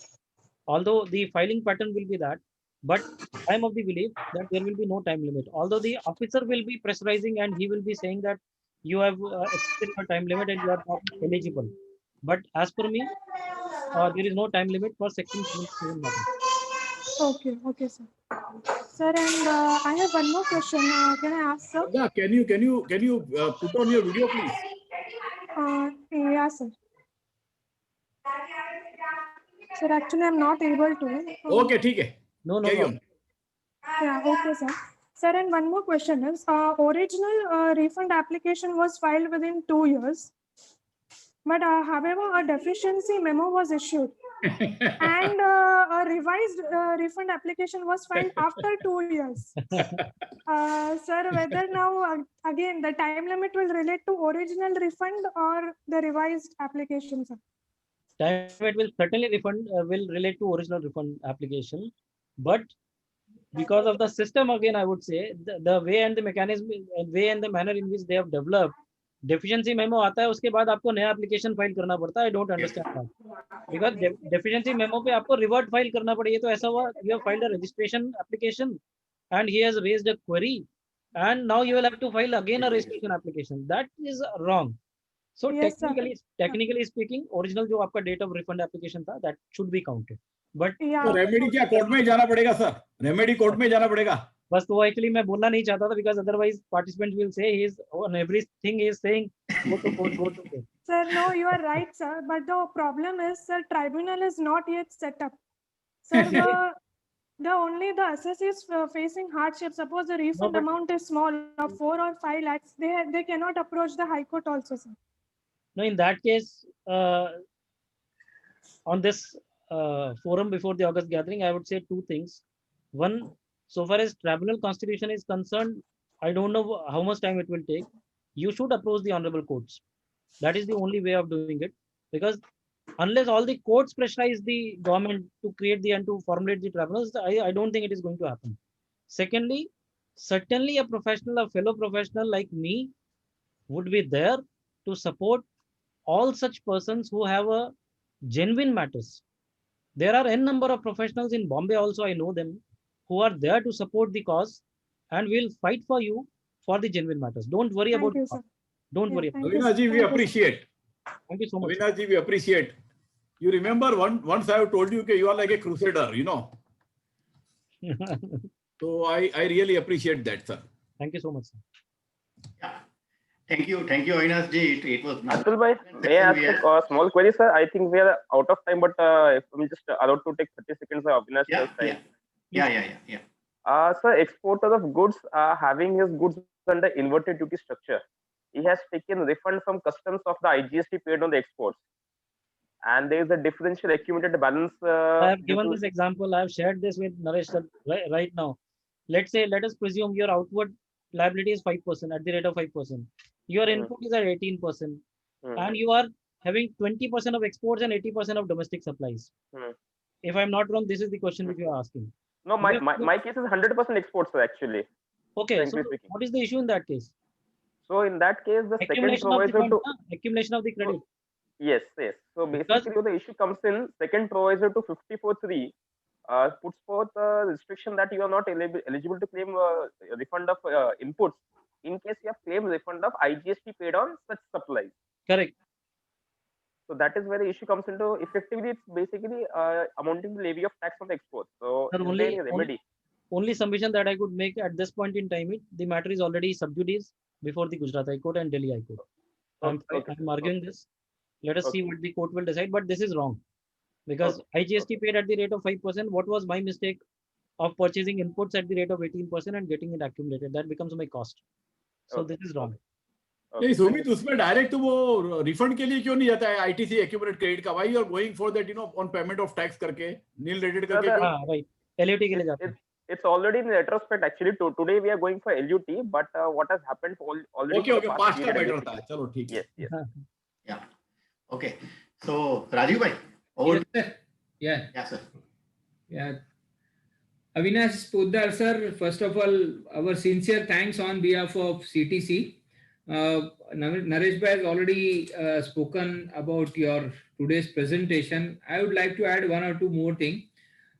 although the filing pattern will be that, but I am of the belief that there will be no time limit. Although the officer will be pressurizing and he will be saying that you have exceeded your time limit and you are not eligible. But as per me, there is no time limit for section 77. Okay, sir. Sir, and I have one more question. Can I ask, sir? Yeah, can you put on your video, please? Yeah, sir. Sir, actually, I'm not able to. Okay, okay. No. Yeah, okay, sir. Sir, and one more question is, original refund application was filed within 2 years. But however, a deficiency memo was issued and a revised refund application was filed after 2 years. Sir, whether now again the time limit will relate to original refund or the revised application, sir? Time limit will certainly will relate to original refund application, but because of the system, again, I would say the way and the mechanism, way and the manner in which they have developed, deficiency memo आता है उसके बाद आपको नया application file करना पड़ता है. I don't understand that because deficiency memo पे आपको revert file करना पड़ेगा. तो ऐसा हुआ, you have filed a registration application and he has raised a query and now you will have to file again a registration application. That is wrong. So yes, technically speaking, original जो आपका date of refund application था, that should be counted. But तो remedy क्या court में जाना पड़ेगा sir? Remedy court में जाना पड़ेगा. बस तो एक्चुअली मैं बोलना नहीं चाहता था because otherwise participants will say he is on everything he is saying go to court. Sir, no, you are right, sir. But the problem is, sir, tribunal is not yet set up. Sir, the assessor is facing hardship. Suppose the refund amount is small, of 4 or 5 lakhs, they cannot approach the High Court also, sir. No, in that case, on this forum before the August gathering, I would say two things. One, So far as tribunal constitution is concerned, I don't know how much time it will take. You should approach the honorable courts. That is the only way of doing it, because unless all the courts pressurize the government to create the and to formulate the tribunals, I don't think it is going to happen. Secondly, certainly a professional, a fellow professional like me would be there to support all such persons who have a genuine matters. There are n number of professionals in Bombay also, I know them, who are there to support the cause and will fight for you for the genuine matters. Don't worry Thank about you, it. sir. Don't Yeah, worry. thank you, sir. Avinash ji, we Thank you, sir. appreciate. Thank you so much. Avinash ji, we appreciate. You remember once I have told you that you are like a crusader, you know. So I really appreciate that, sir. Thank you so much, sir. Yeah. Thank you, Avinash ji. It was Atul bhai, may I ask a small query, sir? I think we are out of time, but if I'm just allowed to take 30 seconds of Avinash Yeah, sir's time. yeah. Sir, exporter of goods having his goods under inverted duty structure. He has taken refund from customs of the IGST paid on the exports. And there is a differential accumulated balance. I have due given to- this example. I have shared this with Naresh sir right now. Let us presume your outward liability is 5% at the rate of 5%. Your input is at 18%, and you are having 20% of exports and 80% of domestic supplies. If I'm not wrong, this is the question which you are asking. No, my case is 100% exports, sir, actually. Okay, so frankly speaking. what is the issue in that case? So in that case, the second Accumulation of the provisor funds, to accumulation of the credit. yes. So Because- basically, the issue comes in second provisor to 54(3) puts forth a restriction that you are not eligible to claim refund of inputs in case you have claimed refund of IGST paid on such supplies. Correct. So that is where the issue comes into. Effectively, it's basically amounting to levy of tax on the exports. So Sir, is there any remedy? Only submission that I could make at this point in time, the matter is already sub judice before the Gujarat High Court and Delhi High Court. I'm arguing this. Let us see what the court will decide, but this is wrong. Because IGST paid at the rate of 5%, what was my mistake of purchasing inputs at the rate of 18% and getting it accumulated? That becomes my cost. So this is wrong. नहीं सुमित उसमें direct वो refund के लिए क्यों नहीं जाता है ITC accumulate credit का why you are going for that on payment of tax करके नील रेटेड करके क्यों? हाँ, right. LUT के लिए जाते हैं. It's already in retrospect actually. Today we are going for LUT, but what has happened already? Okay, past का matter था. चलो ठीक है. Yes. Yeah. Okay. So Rajiv bhai, over. Yes, sir. Yeah, sir. Yeah. Avinash Poddar sir, first of all, our sincere thanks on behalf of CTC. Naresh bhai has already spoken about your today's presentation. I would like to add one or two more things.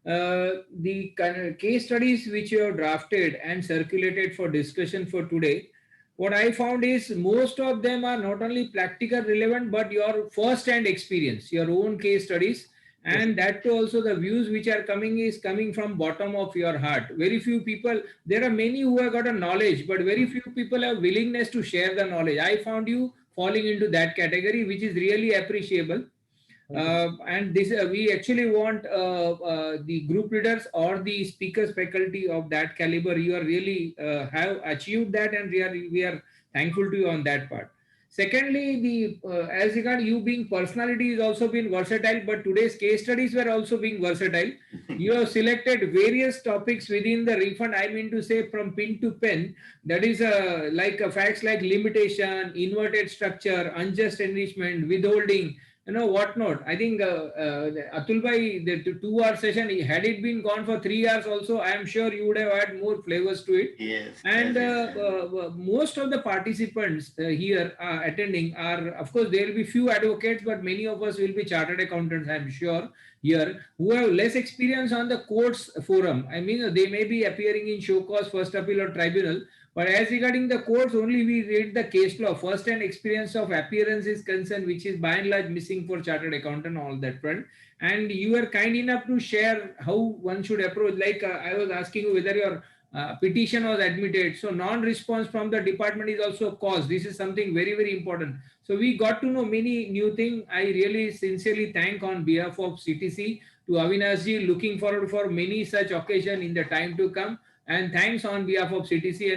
The case studies which you have drafted and circulated for discussion for today, what I found is most of them are not only practical relevant, but your first-hand experience, your own case studies. And that too also the views which are coming is coming from bottom of your heart. Very few people, there are many who have got a knowledge, but very few people have willingness to share the knowledge. I found you falling into that category, which is really appreciable. And this we actually want the group leaders or the speakers faculty of that caliber. You are really have achieved that, and we are thankful to you on that part. Secondly, the as regard you being personality is also been versatile, but today's case studies were also being versatile. You have selected various topics within the refund. I mean to say from pin to pen. That is like facts like limitation, inverted structure, unjust enrichment, withholding, whatnot. I think Atul bhai, the 2-hour session, had it been gone for 3 hours also, I am sure you would have had more flavors to it. Yes. And most of the participants here attending are, of course, there will be few advocates, but many of us will be chartered accountants, I am sure, here, who have less experience on the courts forum. I mean, they may be appearing in show cause, first appeal or tribunal, but as regarding the courts, only we read the case law. First-hand experience of appearance is concerned, which is by and large missing for chartered accountant, all that front. And you are kind enough to share how one should approach. Like I was asking you whether your petition was admitted. So non-response from the department is also a cause. This is something very, very important. So we got to know many new things. I really sincerely thank on behalf of CTC to Avinash ji, looking forward for many such occasions in the time to come. And thanks on behalf of CTC.